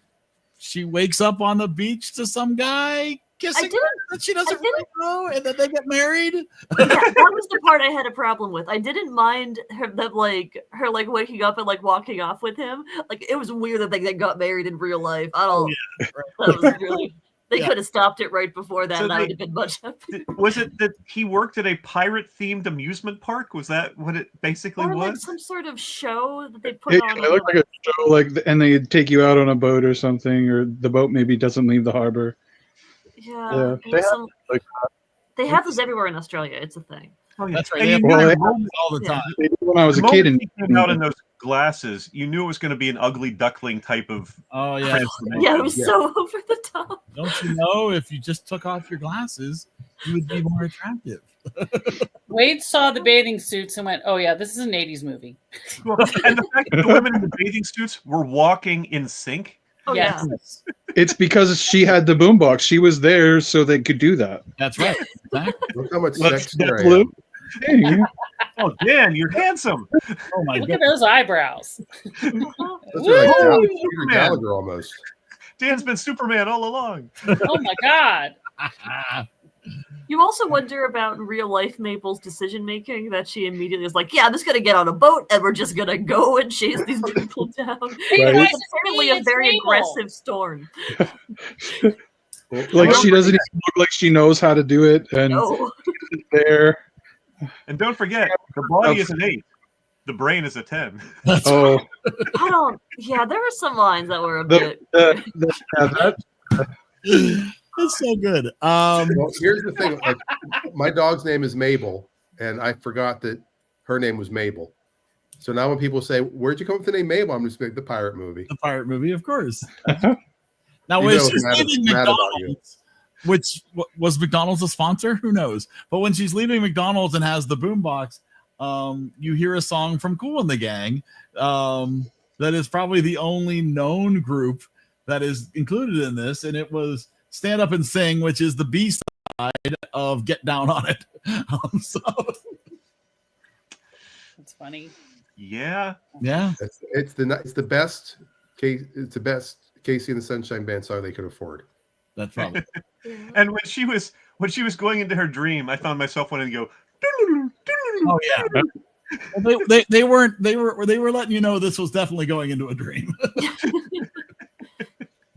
Speaker 1: she wakes up on the beach to some guy kissing her that she doesn't really know, and then they get married.
Speaker 4: Yeah, that was the part I had a problem with. I didn't mind her waking up and like walking off with him. Like it was weird that they got married in real life. I don't. That was really. They could have stopped it right before that. So that would have been much.
Speaker 3: Was it that he worked at a pirate-themed amusement park? Was that what it basically was?
Speaker 4: Like some sort of show that they put on.
Speaker 6: It looked like a show, and they take you out on a boat or something, or the boat maybe doesn't leave the harbor.
Speaker 4: Yeah. They have this everywhere in Australia. It's a thing.
Speaker 1: Oh, yeah. That's right. They have all the time.
Speaker 6: When I was a kid, and
Speaker 3: he came out in those glasses, you knew it was going to be an ugly duckling type of.
Speaker 1: Oh yeah,
Speaker 4: yeah, it was so over the top.
Speaker 1: Don't you know? If you just took off your glasses, you would be more attractive.
Speaker 5: Wade saw the bathing suits and went, "Oh yeah, this is an '80s movie."
Speaker 3: Well, and the fact that the women in the bathing suits were walking in sync.
Speaker 4: Oh
Speaker 5: yes.
Speaker 4: Yeah.
Speaker 6: It's because she had the boombox. She was there so they could do that.
Speaker 1: That's right. Exactly.
Speaker 2: Look how much sex there I am.
Speaker 6: Dang.
Speaker 3: Oh, Dan, you're handsome.
Speaker 1: Oh my
Speaker 5: Look
Speaker 1: God.
Speaker 5: at those eyebrows.
Speaker 2: Those are like Peter Gallagher almost.
Speaker 3: Dan's been Superman all along.
Speaker 5: Oh my God.
Speaker 4: You also wonder about in real life Mabel's decision making, that she immediately is like, yeah, I'm just gonna get on a boat and we're just gonna go and chase these people down.
Speaker 6: Right.
Speaker 4: It's apparently a very aggressive storm.
Speaker 6: Like she doesn't even look like she knows how to do it, and there.
Speaker 3: And don't forget, the body is an 8. The brain is a 10.
Speaker 6: Oh,
Speaker 4: I don't. Yeah, there were some lines that were a bit.
Speaker 1: It's so good.
Speaker 2: Well, here's the thing. Like, my dog's name is Mabel, and I forgot that her name was Mabel. So now when people say, "Where'd you come up with the name Mabel?" I'm just like, the pirate movie.
Speaker 1: The pirate movie, of course. Now,
Speaker 2: You
Speaker 1: when
Speaker 2: know
Speaker 1: she's
Speaker 2: mad-
Speaker 1: leaving
Speaker 2: mad about
Speaker 1: McDonald's, which was McDonald's a sponsor? Who knows? But when she's leaving McDonald's and has the boombox, you hear a song from Kool and the Gang. That is probably the only known group that is included in this, and it was Stand Up and Sing, which is the B side of Get Down on It. So
Speaker 5: That's funny.
Speaker 3: Yeah.
Speaker 2: It's the best case. It's the best Casey and the Sunshine Band song they could afford.
Speaker 1: That's probably.
Speaker 3: And when she was going into her dream, I found myself wanting to go.
Speaker 1: Oh yeah. Well, they were letting you know this was definitely going into a dream.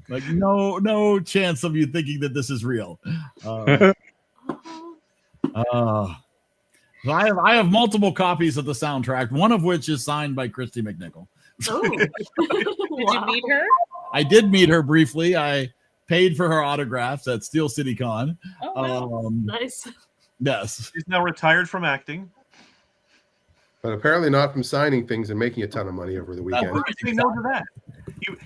Speaker 1: Like no chance of you thinking that this is real. So I have multiple copies of the soundtrack, one of which is signed by Christy McNichol.
Speaker 4: Oh.
Speaker 5: Did you meet her?
Speaker 1: I did meet her briefly. I paid for her autographs at Steel City Con.
Speaker 5: Oh, wow.
Speaker 4: Nice.
Speaker 1: Yes.
Speaker 3: She's now retired from acting.
Speaker 2: But apparently not from signing things and making a ton of money over the weekend.
Speaker 3: How do you say no to that?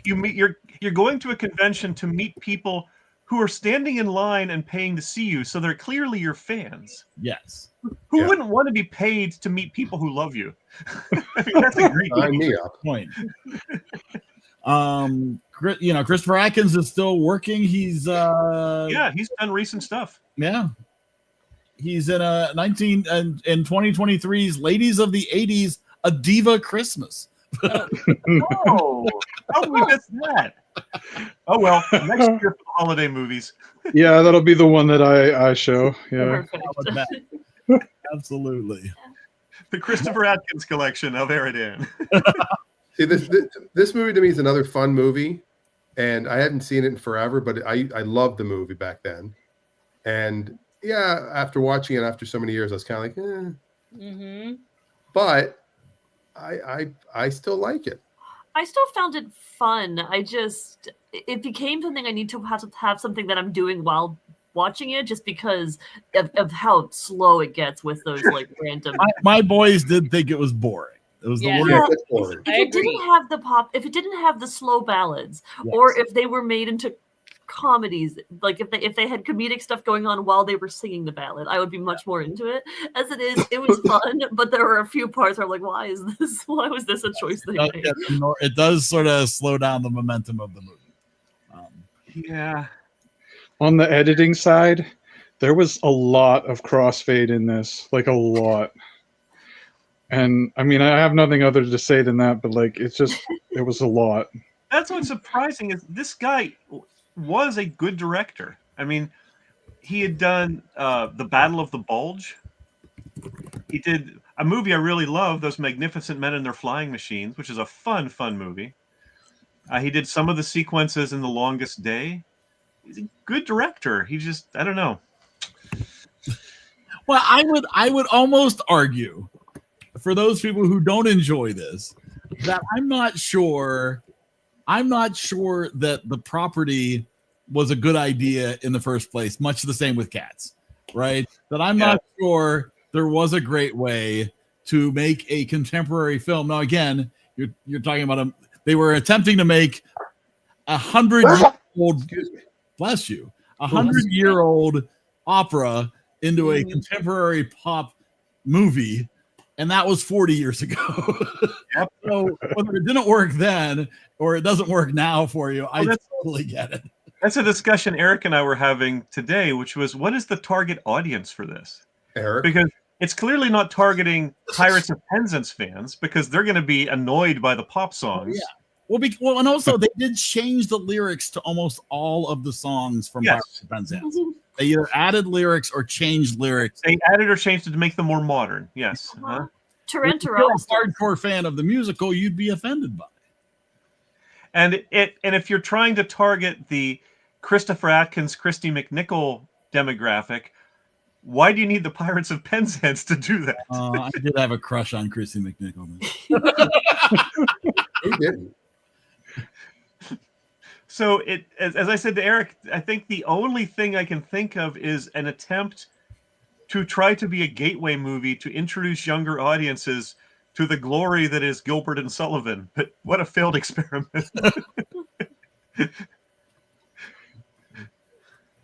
Speaker 3: You're going to a convention to meet people who are standing in line and paying to see you, so they're clearly your fans.
Speaker 1: Yes.
Speaker 3: Who wouldn't want to be paid to meet people who love you? I mean, that's a great
Speaker 2: Sign me up.
Speaker 1: point. Christopher Atkins is still working. He's
Speaker 3: he's done recent stuff.
Speaker 1: Yeah. He's in a 2023's Ladies of the 80s, A Diva Christmas.
Speaker 3: Oh, how did we miss that? Oh well, next year for the holiday movies.
Speaker 6: Yeah, that'll be the one that I show. Yeah.
Speaker 1: Absolutely.
Speaker 3: The Christopher Atkins collection of EriDan.
Speaker 2: See, this movie to me is another fun movie, and I hadn't seen it in forever, but I loved the movie back then. And yeah, after watching it after so many years, I was kind of like,
Speaker 5: Mm-hmm.
Speaker 2: But I still like it.
Speaker 4: I still found it fun. It became something I need to have something that I'm doing while watching it, just because of how slow it gets with those like random.
Speaker 1: My boys did think it was boring. It was the worst.
Speaker 4: Yeah.
Speaker 2: It's boring.
Speaker 4: If it didn't have the pop, if it didn't have the slow ballads, or if they were made into comedies, like if they had comedic stuff going on while they were singing the ballad, I would be much more into it. As it is, it was fun, but there were a few parts where I'm like, why was this a choice they made?
Speaker 1: It does sort of slow down the momentum of the movie.
Speaker 3: Yeah.
Speaker 6: On the editing side, there was a lot of crossfade in this, like a lot. And I mean, I have nothing other to say than that, but like, it was a lot.
Speaker 3: That's what's surprising is this guy was a good director. I mean, he had done The Battle of the Bulge. He did a movie I really love, Those Magnificent Men and Their Flying Machines, which is a fun movie. He did some of the sequences in The Longest Day. He's a good director. He just, I don't know.
Speaker 1: Well, I would almost argue for those people who don't enjoy this that I'm not sure that the property was a good idea in the first place, much the same with Cats, right? That I'm not sure there was a great way to make a contemporary film. Now, again, you're talking about they were attempting to make 100-year-old, bless you, 100-year-old opera into a contemporary pop movie, and that was 40 years ago. Yep. So whether it didn't work then or it doesn't work now for you, I totally get it.
Speaker 3: That's a discussion Eric and I were having today, which was, what is the target audience for this?
Speaker 2: Eric?
Speaker 3: Because it's clearly not targeting Pirates of Penzance fans, because they're going to be annoyed by the pop songs.
Speaker 1: Yeah. Well, and also they did change the lyrics to almost all of the songs from Pirates of Penzance. They either added lyrics or changed lyrics.
Speaker 3: They added or changed it to make them more modern. Yes.
Speaker 1: If you're a hardcore fan of the musical, you'd be offended by it.
Speaker 3: And if you're trying to target the Christopher Atkins, Christy McNichol demographic, why do you need the Pirates of Penzance to do that?
Speaker 1: I did have a crush on Christy McNichol.
Speaker 2: Who didn't?
Speaker 3: So as I said to Eric, I think the only thing I can think of is an attempt to try to be a gateway movie to introduce younger audiences to the glory that is Gilbert and Sullivan. But what a failed experiment.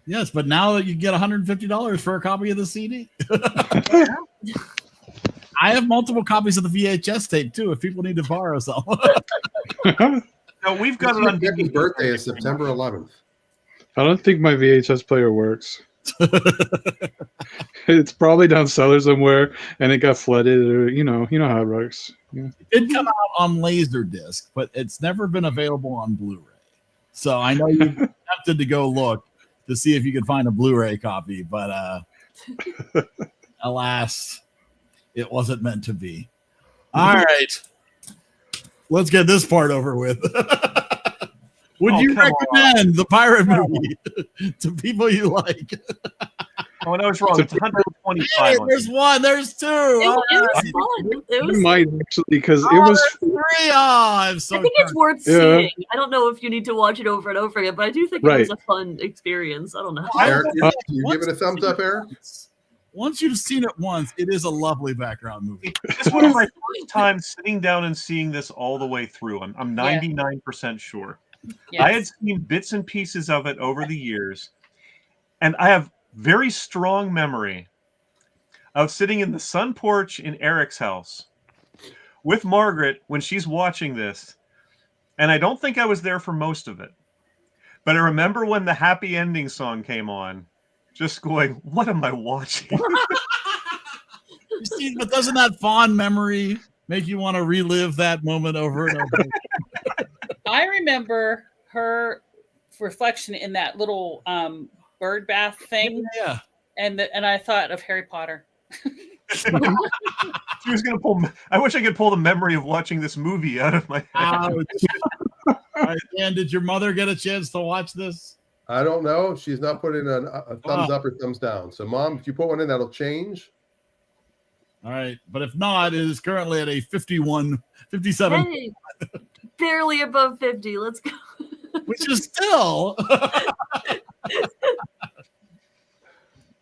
Speaker 1: Yes, but now that you get $150 for a copy of the CD. I have multiple copies of the VHS tape too, if people need to borrow some.
Speaker 3: No, we've got it on
Speaker 2: Becky's birthday is September 11th.
Speaker 6: I don't think my VHS player works. It's probably down cellar somewhere, and it got flooded, or you know how it works. Yeah.
Speaker 1: It did come out on Laserdisc, but it's never been available on Blu-ray. So I know you tempted to go look to see if you could find a Blu-ray copy, but alas, it wasn't meant to be. All right. Let's get this part over with. Would you recommend the pirate movie to people you like?
Speaker 3: Oh, no, it's wrong. It's 125.
Speaker 1: Hey, there's one. There's two.
Speaker 4: It was fun. It was
Speaker 6: might actually, because it was
Speaker 1: three. I'm so
Speaker 4: I think it's worth seeing. I don't know if you need to watch it over and over again, but I do think it was a fun experience. I don't know.
Speaker 2: Eric, you give it a thumbs up, Eric?
Speaker 1: Once you've seen it once, it is a lovely background movie.
Speaker 3: It's one of my first times sitting down and seeing this all the way through. I'm 99% sure. Yes. I had seen bits and pieces of it over the years, and I have very strong memory of sitting in the sun porch in Eric's house with Margaret when she's watching this, and I don't think I was there for most of it, but I remember when the happy ending song came on, just going, what am I watching?
Speaker 1: You see, but doesn't that fond memory make you want to relive that moment over and over?
Speaker 5: I remember her reflection in that little bird bath thing.
Speaker 1: Yeah.
Speaker 5: And I thought of Harry Potter.
Speaker 3: She was going to pull. I wish I could pull the memory of watching this movie out of my head.
Speaker 1: All right, Dan, did your mother get a chance to watch this?
Speaker 2: I don't know. She's not putting a thumbs up or thumbs down. So, Mom, if you put one in, that'll change.
Speaker 1: All right. But if not, it is currently at a 57.
Speaker 4: Hey, barely above 50. Let's go.
Speaker 1: Which is still.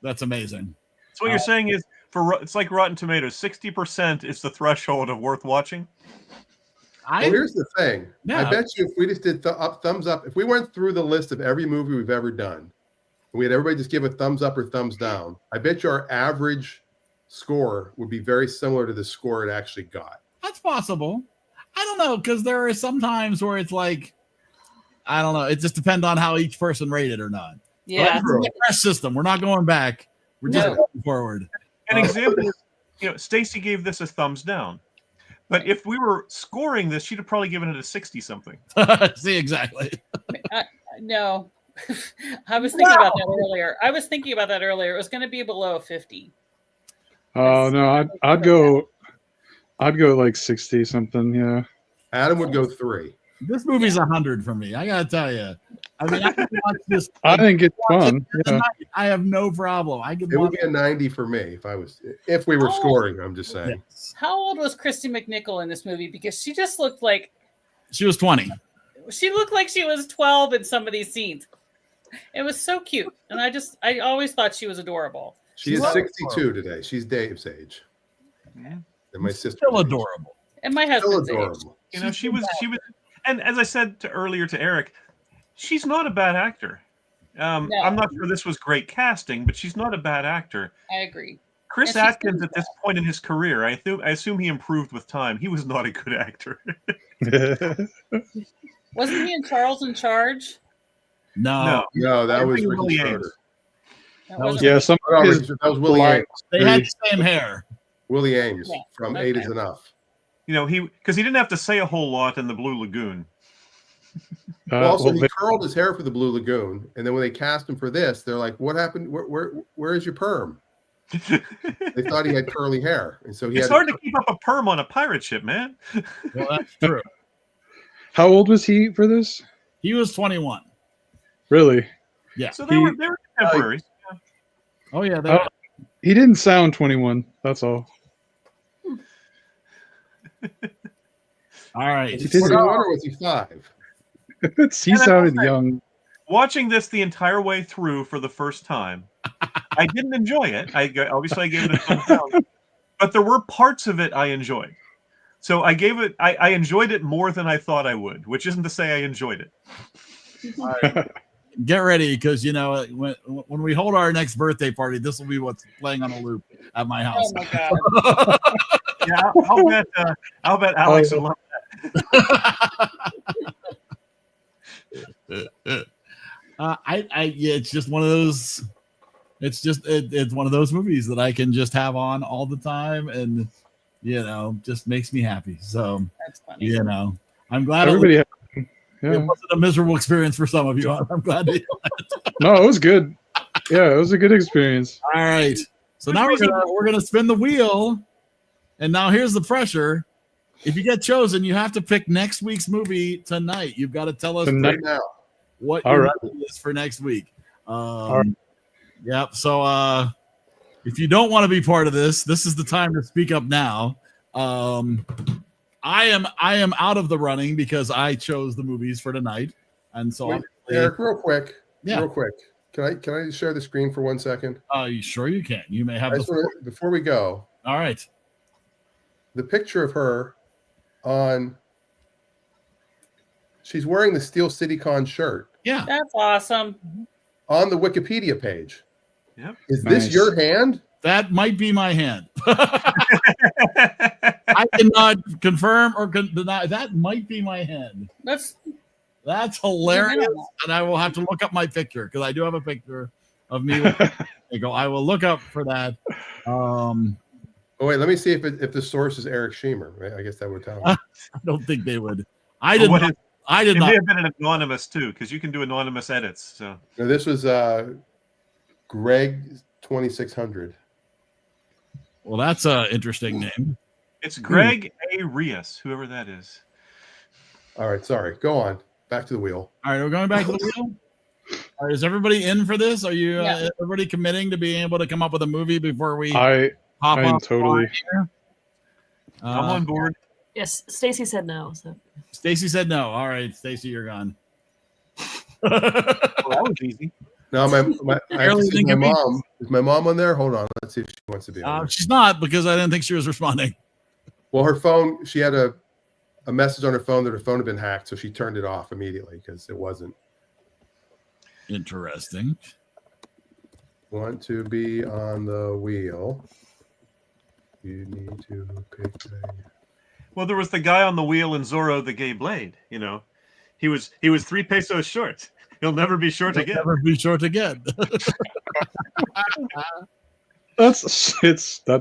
Speaker 1: That's amazing.
Speaker 3: So what you're saying is, it's like Rotten Tomatoes, 60% is the threshold of worth watching?
Speaker 2: Well, here's the thing. Yeah. I bet you if we just did thumbs up, if we went through the list of every movie we've ever done, and we had everybody just give a thumbs up or thumbs down, I bet you our average score would be very similar to the score it actually got.
Speaker 1: That's possible. I don't know, because there are some times where it's like, I don't know. It just depends on how each person rated or not.
Speaker 5: Yeah.
Speaker 1: The press system. We're not going back. We're just going forward.
Speaker 3: An example is, Stacy gave this a thumbs down. But if we were scoring this, she'd have probably given it a 60-something.
Speaker 1: See, exactly.
Speaker 5: No. I was thinking about that earlier. It was going to be below 50.
Speaker 6: Oh no, I'd go like 60 something. Yeah.
Speaker 2: Adam would go 3.
Speaker 1: This movie's 100 for me. I gotta tell you. I mean, I can watch this.
Speaker 6: I think it's fun. Yeah.
Speaker 1: I have no problem.
Speaker 2: It would be a 90 for me if we were scoring. I'm just saying.
Speaker 1: Yes.
Speaker 5: How old was Christy McNichol in this movie? Because she just looked like
Speaker 1: She was 20.
Speaker 5: she was 12 in some of these scenes. It was so cute, and I always thought she was adorable.
Speaker 2: She is 62 today. She's Dave's age, and my sister
Speaker 1: Still adorable.
Speaker 5: And my husband's age.
Speaker 3: You know, she was, and as I said earlier to Eric, she's not a bad actor.
Speaker 5: No.
Speaker 3: I'm not sure this was great casting, but she's not a bad actor.
Speaker 5: I agree.
Speaker 3: Chris Atkins, at this point in his career, I assume he improved with time. He was not a good actor.
Speaker 5: Wasn't he in Charles in Charge?
Speaker 1: No.
Speaker 2: that was
Speaker 3: Willie
Speaker 2: Ricky
Speaker 3: Ames.
Speaker 6: Yeah, some
Speaker 2: Schroeder. That was Willie Ames.
Speaker 1: They had the same hair.
Speaker 2: Willie Ames from
Speaker 5: Okay.
Speaker 2: 8 is Enough.
Speaker 3: You know, because he didn't have to say a whole lot in the Blue Lagoon.
Speaker 2: Also, he curled his hair for the Blue Lagoon, and then when they cast him for this, they're like, "What happened? Where is your perm?" They thought he had curly hair, and so
Speaker 3: it's hard to keep up a perm on a pirate ship, man.
Speaker 1: Well, that's true.
Speaker 6: How old was he for this?
Speaker 1: He was 21.
Speaker 6: Really?
Speaker 1: Yeah.
Speaker 3: So they were contemporaries.
Speaker 1: Oh yeah.
Speaker 6: He didn't sound 21. That's all.
Speaker 1: All right.
Speaker 2: Was he 21 or was he 5?
Speaker 6: He sounded young.
Speaker 3: Watching this the entire way through for the first time, I didn't enjoy it. I gave it a thumbs down, but there were parts of it I enjoyed. So I enjoyed it more than I thought I would, which isn't to say I enjoyed it.
Speaker 1: All right. Get ready, because when we hold our next birthday party, this will be what's playing on a loop at my house.
Speaker 5: Oh my god!
Speaker 3: Yeah, I'll bet Alex would love
Speaker 1: that. It's just one of those. It's one of those movies that I can just have on all the time, and just makes me happy. So
Speaker 5: That's funny.
Speaker 1: I'm glad
Speaker 6: Everybody.
Speaker 1: it wasn't a miserable experience for some of you. I'm glad.
Speaker 6: No, it was good. Yeah, it was a good experience.
Speaker 1: All right. So now we're gonna spin the wheel, and now here's the pressure. If you get chosen, you have to pick next week's movie tonight. You've got to tell us
Speaker 2: Right now
Speaker 1: what
Speaker 6: All
Speaker 1: your
Speaker 6: right.
Speaker 1: movie is for next week.
Speaker 6: right.
Speaker 1: Yep. So if you don't want to be part of this is the time to speak up now. I am out of the running because I chose the movies for tonight, and so
Speaker 2: Wait, Eric, real quick.
Speaker 1: Yeah.
Speaker 2: Real quick. Can I share the screen for 1 second?
Speaker 1: Sure you can. You may have
Speaker 2: Before we go,
Speaker 1: all right.
Speaker 2: the picture of her she's wearing the Steel City Con shirt
Speaker 1: Yeah.
Speaker 5: That's awesome.
Speaker 2: on the Wikipedia page.
Speaker 3: Yep.
Speaker 2: Is this
Speaker 6: Nice.
Speaker 2: your hand?
Speaker 1: That might be my hand. I cannot confirm or deny. That might be my hand. That's hilarious. And I will have to look up my picture, because I do have a picture of me. I will look up for that.
Speaker 2: Oh wait, let me see if the source is Eric Sheemer. Right? I guess that would tell me.
Speaker 1: I don't think they would. I did not.
Speaker 3: It may have been an anonymous too, because you can do anonymous edits. So
Speaker 2: No, this was Greg 2600.
Speaker 1: Well, that's an interesting name.
Speaker 3: it's Greg A. Rios, whoever that is.
Speaker 2: All right, sorry. Go on. Back to the wheel.
Speaker 1: All right, we're going back to the wheel. All right, is everybody in for this? Are you everybody committing to being able to come up with a movie before we
Speaker 6: I
Speaker 1: hop
Speaker 6: am
Speaker 1: off
Speaker 6: totally.
Speaker 1: here?
Speaker 3: I'm on board.
Speaker 4: Yes, Stacy said no. So
Speaker 1: Stacy said no. All right, Stacy, you're gone.
Speaker 3: Well, that was easy.
Speaker 2: Now I have to see my mom. Is my mom on there? Hold on. Let's see if she wants to be on.
Speaker 1: She's not, because I didn't think she was responding.
Speaker 2: Well, her phone, she had a message on her phone that her phone had been hacked, so she turned it off immediately because it wasn't.
Speaker 1: Interesting.
Speaker 2: Want to be on the wheel. You need to pick
Speaker 3: Well, there was the guy on the wheel in Zorro, the Gay Blade. He was 3 pesos short. He'll never be short again.
Speaker 1: Never be short again.
Speaker 6: That's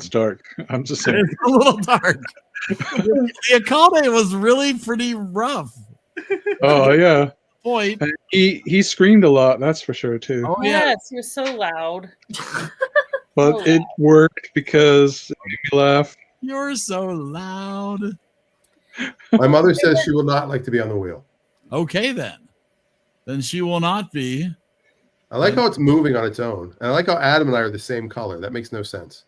Speaker 6: dark. I'm just saying.
Speaker 1: It's a little dark. The Akane was really pretty rough.
Speaker 6: Oh yeah.
Speaker 1: Point.
Speaker 6: And he screamed a lot, that's for sure too.
Speaker 1: Oh yeah.
Speaker 5: Yes, you're so loud.
Speaker 6: But it worked because it made me laugh.
Speaker 1: You're so loud.
Speaker 2: My mother says she will not like to be on the wheel.
Speaker 1: Okay, then. Then she will not be.
Speaker 2: I like how it's moving on its own. And I like how Adam and I are the same color. That makes no sense.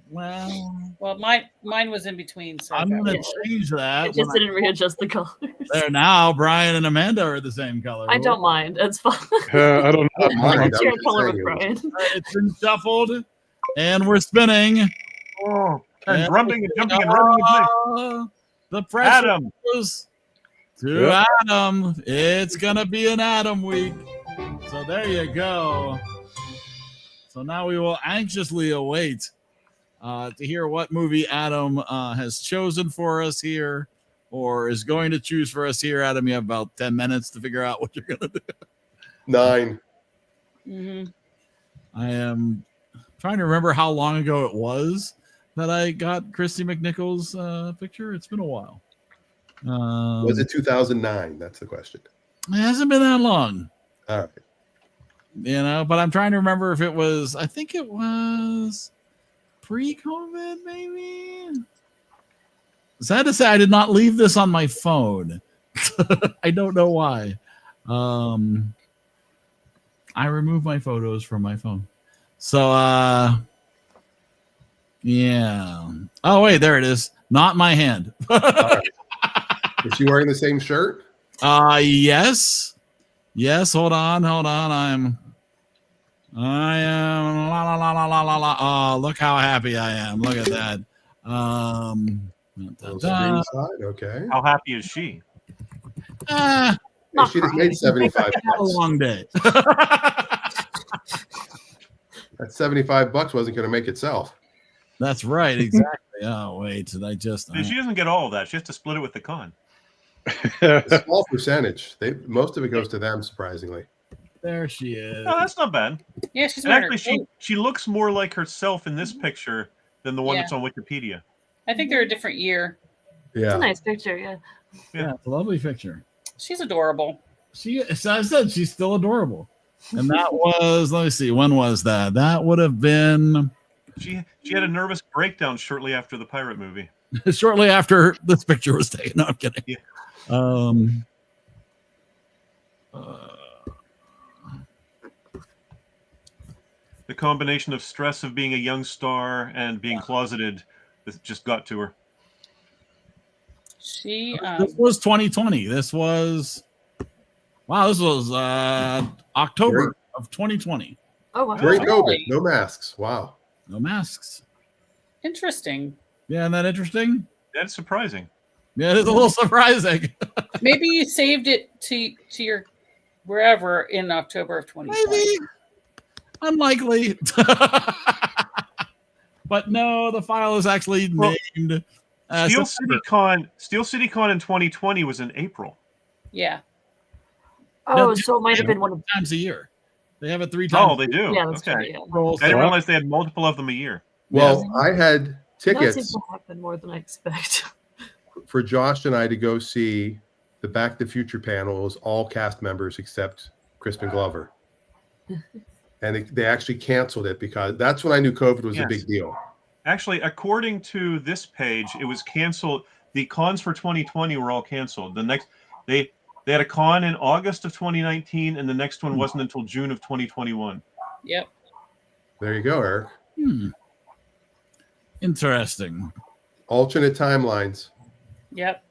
Speaker 5: Well, mine was in between. So
Speaker 1: I'm going to change that.
Speaker 4: I just didn't readjust the colors.
Speaker 1: There now, Brian and Amanda are the same color.
Speaker 4: I don't mind. It's fine.
Speaker 6: I don't know.
Speaker 2: Mine,
Speaker 4: Share color with Brian.
Speaker 1: It's been shuffled, and we're spinning.
Speaker 3: Oh, and grumbling and jumping and running and
Speaker 1: the pressure
Speaker 3: Adam.
Speaker 1: goes to Adam. It's going to be an Adam week. So there you go. So now we will anxiously await to hear what movie Adam has chosen for us here, or is going to choose for us here. Adam, you have about 10 minutes to figure out what you're going to do.
Speaker 2: 9.
Speaker 5: Mm-hmm.
Speaker 1: I am trying to remember how long ago it was that I got Christy McNichol's picture. It's been a while.
Speaker 2: Was it 2009? That's the question.
Speaker 1: It hasn't been that long.
Speaker 2: All right.
Speaker 1: You know, but I'm trying to remember if it was, I think it was pre-COVID, maybe. Sad to say, I did not leave this on my phone. I don't know why. I removed my photos from my phone. So, yeah. Oh, wait, there it is. Not my hand.
Speaker 2: Right. Is she wearing the same shirt?
Speaker 1: Yes. Yes, hold on. I am la la la la la la la. Oh, look how happy I am. Look at that.
Speaker 2: Okay.
Speaker 3: How happy is she?
Speaker 2: Hey, she just made 75
Speaker 1: Had a long day.
Speaker 2: That 75 bucks wasn't going to make itself.
Speaker 1: That's right, exactly. Oh, wait, did I just
Speaker 3: She doesn't get all of that. She has to split it with the con.
Speaker 2: A small percentage. Most of it goes to them, surprisingly.
Speaker 1: There she is.
Speaker 3: No, that's not bad.
Speaker 5: Yeah, she's
Speaker 3: And actually she looks more like herself in this picture than the one that's on Wikipedia.
Speaker 5: I think they're a different year.
Speaker 2: Yeah.
Speaker 4: It's a nice picture, yeah.
Speaker 1: Yeah, it's a lovely picture.
Speaker 5: She's adorable.
Speaker 1: As I said, she's still adorable. And that was, let me see, when was that? That would have been
Speaker 3: She had a nervous breakdown shortly after the pirate movie.
Speaker 1: shortly after this picture was taken. No, I'm kidding.
Speaker 3: Yeah. The combination of stress of being a young star and being closeted just got to her.
Speaker 5: She
Speaker 1: this was 2020. This was October of 2020.
Speaker 4: Oh wow.
Speaker 2: During COVID, no masks. Wow.
Speaker 1: No masks.
Speaker 5: Interesting.
Speaker 1: Yeah, isn't that interesting?
Speaker 3: That's surprising.
Speaker 1: Yeah, it is a little surprising.
Speaker 5: Maybe you saved it to your wherever in October of 2020.
Speaker 1: Maybe. Unlikely. But no, the file is actually named
Speaker 3: Steel City Con in 2020 was in April.
Speaker 5: Yeah.
Speaker 4: Oh, so it might have been one of
Speaker 1: times a year. They have it 3 times.
Speaker 3: Oh, they do.
Speaker 4: Yeah, that's
Speaker 3: okay.
Speaker 4: true, yeah.
Speaker 3: I didn't realize they had multiple of them a year.
Speaker 2: Well, I had
Speaker 4: That
Speaker 2: tickets
Speaker 4: seems to happen more than I expect.
Speaker 2: for Josh and I to go see the Back to the Future panels, all cast members except Crispin Glover. And they actually canceled it because that's when I knew COVID was a big deal.
Speaker 3: Actually, according to this page, it was canceled. The cons for 2020 were all canceled. The next they had a con in August of 2019, and the next one wasn't until June of 2021.
Speaker 5: Yep.
Speaker 2: There you go, Eric.
Speaker 1: Interesting.
Speaker 2: Alternate timelines.
Speaker 5: Yep.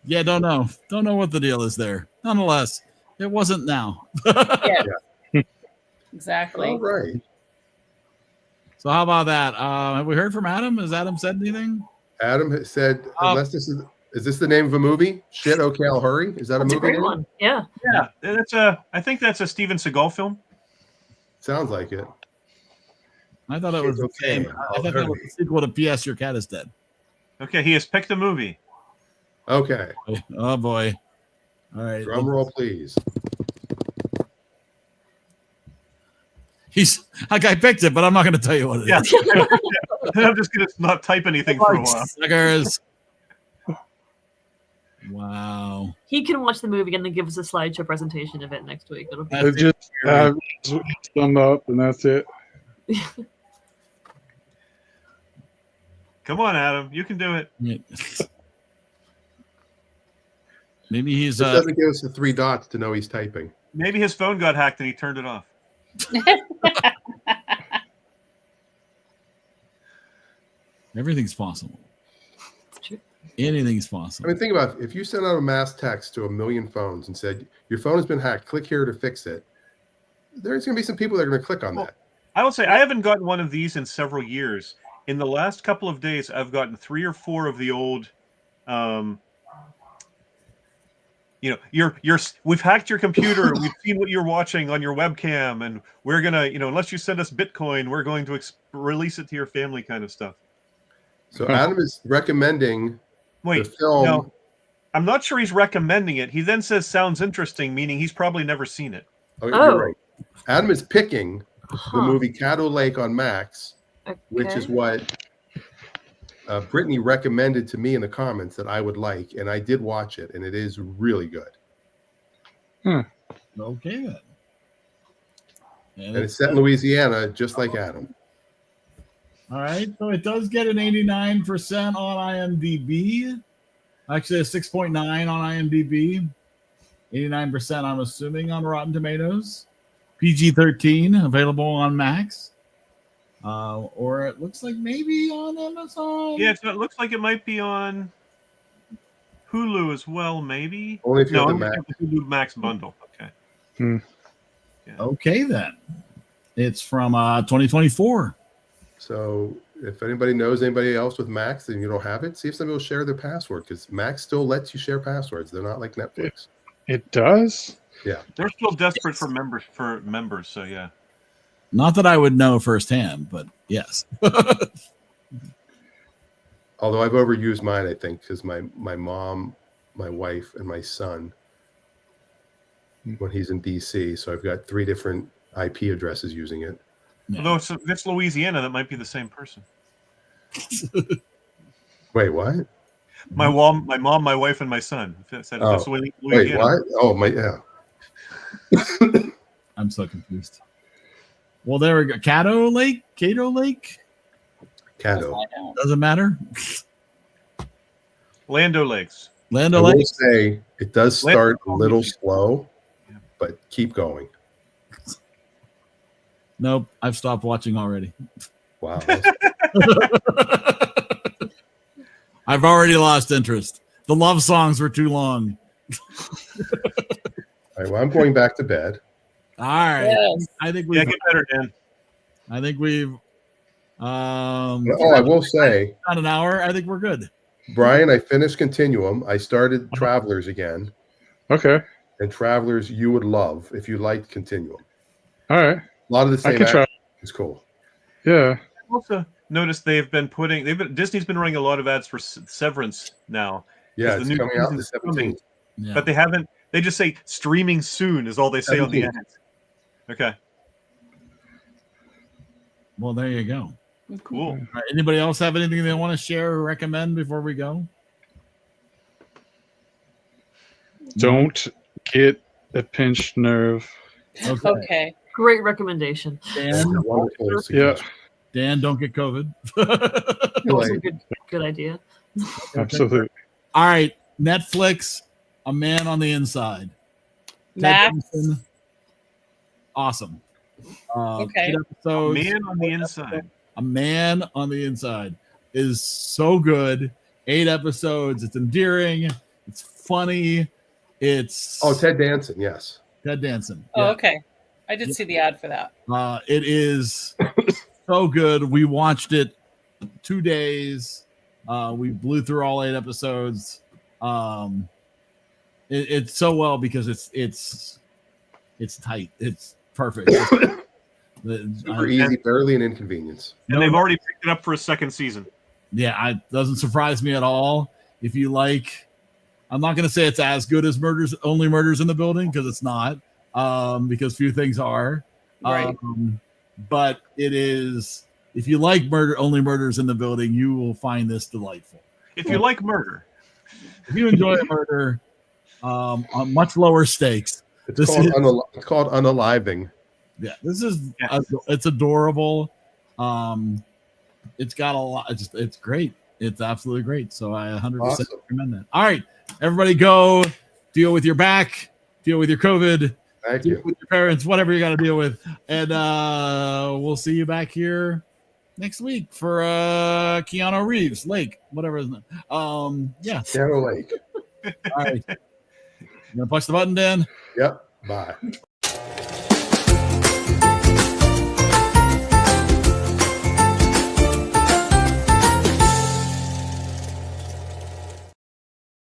Speaker 1: Yeah, don't know what the deal is there. Nonetheless, it wasn't now.
Speaker 5: Yeah. Exactly.
Speaker 2: All right.
Speaker 1: So how about that? Have we heard from Adam? Has Adam said anything?
Speaker 2: Adam has said, unless this is this the name of a movie? Shit, okay, I'll hurry. Is that
Speaker 4: That's
Speaker 2: a
Speaker 4: a
Speaker 2: movie
Speaker 4: great
Speaker 2: name?
Speaker 4: one. Yeah.
Speaker 3: Yeah, I think that's a Steven Seagal film.
Speaker 2: Sounds like it.
Speaker 1: I thought it was the same. I thought it was a sequel to P.S. Your Cat is Dead.
Speaker 3: Okay, he has picked a movie.
Speaker 2: Okay.
Speaker 1: Oh boy. All right.
Speaker 2: Drum roll, please.
Speaker 1: I picked it, but I'm not going to tell you what it is.
Speaker 3: I'm just going to not type anything for a while.
Speaker 1: Suckers. Wow.
Speaker 4: He can watch the movie and then give us a slideshow presentation of it next week. It'll be
Speaker 6: I just thumb up, and that's it.
Speaker 3: Come on, Adam. You can do it.
Speaker 1: Maybe he's
Speaker 2: This doesn't give us the 3 dots to know he's typing.
Speaker 3: Maybe his phone got hacked and he turned it off.
Speaker 1: Everything's possible. Anything's possible.
Speaker 2: I mean, think about it. If you sent out a mass text to 1 million phones and said, your phone has been hacked, click here to fix it, there's going to be some people that are going to click on that.
Speaker 3: I will say I haven't gotten one of these in several years. In the last couple of days, I've gotten 3 or 4 of the old, we've hacked your computer. We've seen what you're watching on your webcam, and we're gonna, unless you send us Bitcoin, we're going to release it to your family, kind of stuff.
Speaker 2: So Adam is recommending the film.
Speaker 3: No, I'm not sure he's recommending it. He then says sounds interesting, meaning he's probably never seen it.
Speaker 2: You're right. Adam is picking the movie Caddo Lake on Max, which is what Brittany recommended to me in the comments that I would like, and I did watch it, and it is really good.
Speaker 1: Okay then.
Speaker 2: And it's set in Louisiana, just like Adam.
Speaker 1: All right, so it does get an 89% on IMDb. Actually, a 6.9 on IMDb. 89%, I'm assuming, on Rotten Tomatoes. PG-13, available on Max. Or it looks like maybe on Amazon.
Speaker 3: Yeah, so it looks like it might be on Hulu as well, maybe.
Speaker 2: Only if you have the
Speaker 3: Max.
Speaker 2: Max.
Speaker 3: Hulu Max bundle. Okay.
Speaker 1: Yeah. Okay, then. It's from 2024.
Speaker 2: So if anybody knows anybody else with Max and you don't have it, see if somebody will share their password, because Max still lets you share passwords. They're not like Netflix.
Speaker 6: It does?
Speaker 2: Yeah.
Speaker 3: They're still desperate for members, so yeah.
Speaker 1: Not that I would know firsthand, but yes.
Speaker 2: Although I've overused mine, I think, because my mom, my wife, and my son, when he's in DC, so I've got 3 different IP addresses using it.
Speaker 1: Yeah.
Speaker 3: Although if it's Louisiana, that might be the same person.
Speaker 2: Wait, what?
Speaker 3: My mom, my wife, and my son. That's Louisiana.
Speaker 2: Wait, what? Oh, yeah.
Speaker 1: I'm so confused. Well, there we go. Caddo Lake?
Speaker 2: Caddo.
Speaker 1: Doesn't matter.
Speaker 3: Lando Lakes.
Speaker 2: I will say it does start a little slow, but keep going.
Speaker 1: Nope, I've stopped watching already.
Speaker 2: Wow.
Speaker 1: I've already lost interest. The love songs were too long.
Speaker 2: All right, well, I'm going back to bed.
Speaker 1: All right.
Speaker 5: Yes.
Speaker 1: I think we've
Speaker 3: get better, Dan.
Speaker 1: I think we've
Speaker 2: I will say
Speaker 1: about an hour. I think we're good.
Speaker 2: Brian, I finished Continuum. I started Travelers again.
Speaker 6: Okay.
Speaker 2: And Travelers you would love if you liked Continuum.
Speaker 6: All right.
Speaker 2: A lot of the same action is cool.
Speaker 6: Yeah.
Speaker 3: I also noticed Disney's been running a lot of ads for Severance now.
Speaker 2: Yeah, it's coming out the 17th.
Speaker 1: Yeah.
Speaker 3: But they just say streaming soon is all they say 17th. On the ads. Okay.
Speaker 1: Well, there you go.
Speaker 3: Cool.
Speaker 1: All right, anybody else have anything they want to share or recommend before we go?
Speaker 6: Don't get a pinched nerve.
Speaker 5: Okay.
Speaker 4: Great recommendation.
Speaker 1: Dan, Dan, don't get COVID.
Speaker 4: Also good idea.
Speaker 6: Absolutely.
Speaker 1: All right, Netflix, A Man on the Inside.
Speaker 5: Max.
Speaker 1: Awesome.
Speaker 5: Okay.
Speaker 3: A Man on the Inside.
Speaker 1: A Man on the Inside is so good. 8 episodes. It's endearing. It's funny. It's
Speaker 2: Ted Danson. Yes.
Speaker 1: Ted Danson.
Speaker 5: Oh, okay. I did see the ad for that.
Speaker 1: It is so good. We watched it 2 days. We blew through all 8 episodes. It's so well because it's tight. It's perfect.
Speaker 2: Super easy, barely an inconvenience.
Speaker 3: And they've already picked it up for a 2nd season.
Speaker 1: Yeah, it doesn't surprise me at all. If you like, I'm not going to say it's as good as Only Murders in the Building, because it's not, because few things are.
Speaker 5: Right.
Speaker 1: but it is. If you like murder, only murders in the building, you will find this delightful.
Speaker 3: If you like murder,
Speaker 1: if you enjoy a murder on much lower stakes,
Speaker 2: it's called unaliving.
Speaker 1: Yeah, this is it's adorable. It's got a lot. It's great. It's absolutely great. So I 100% recommend that. All right, everybody, go deal with your back, deal with your COVID, deal with your parents, whatever you got to deal with, and we'll see you back here next week for Keanu Reeves Lake, whatever his name. Yeah,
Speaker 2: Keanu Lake.
Speaker 1: All right, you gonna push the button, Dan?
Speaker 2: Yep. Bye.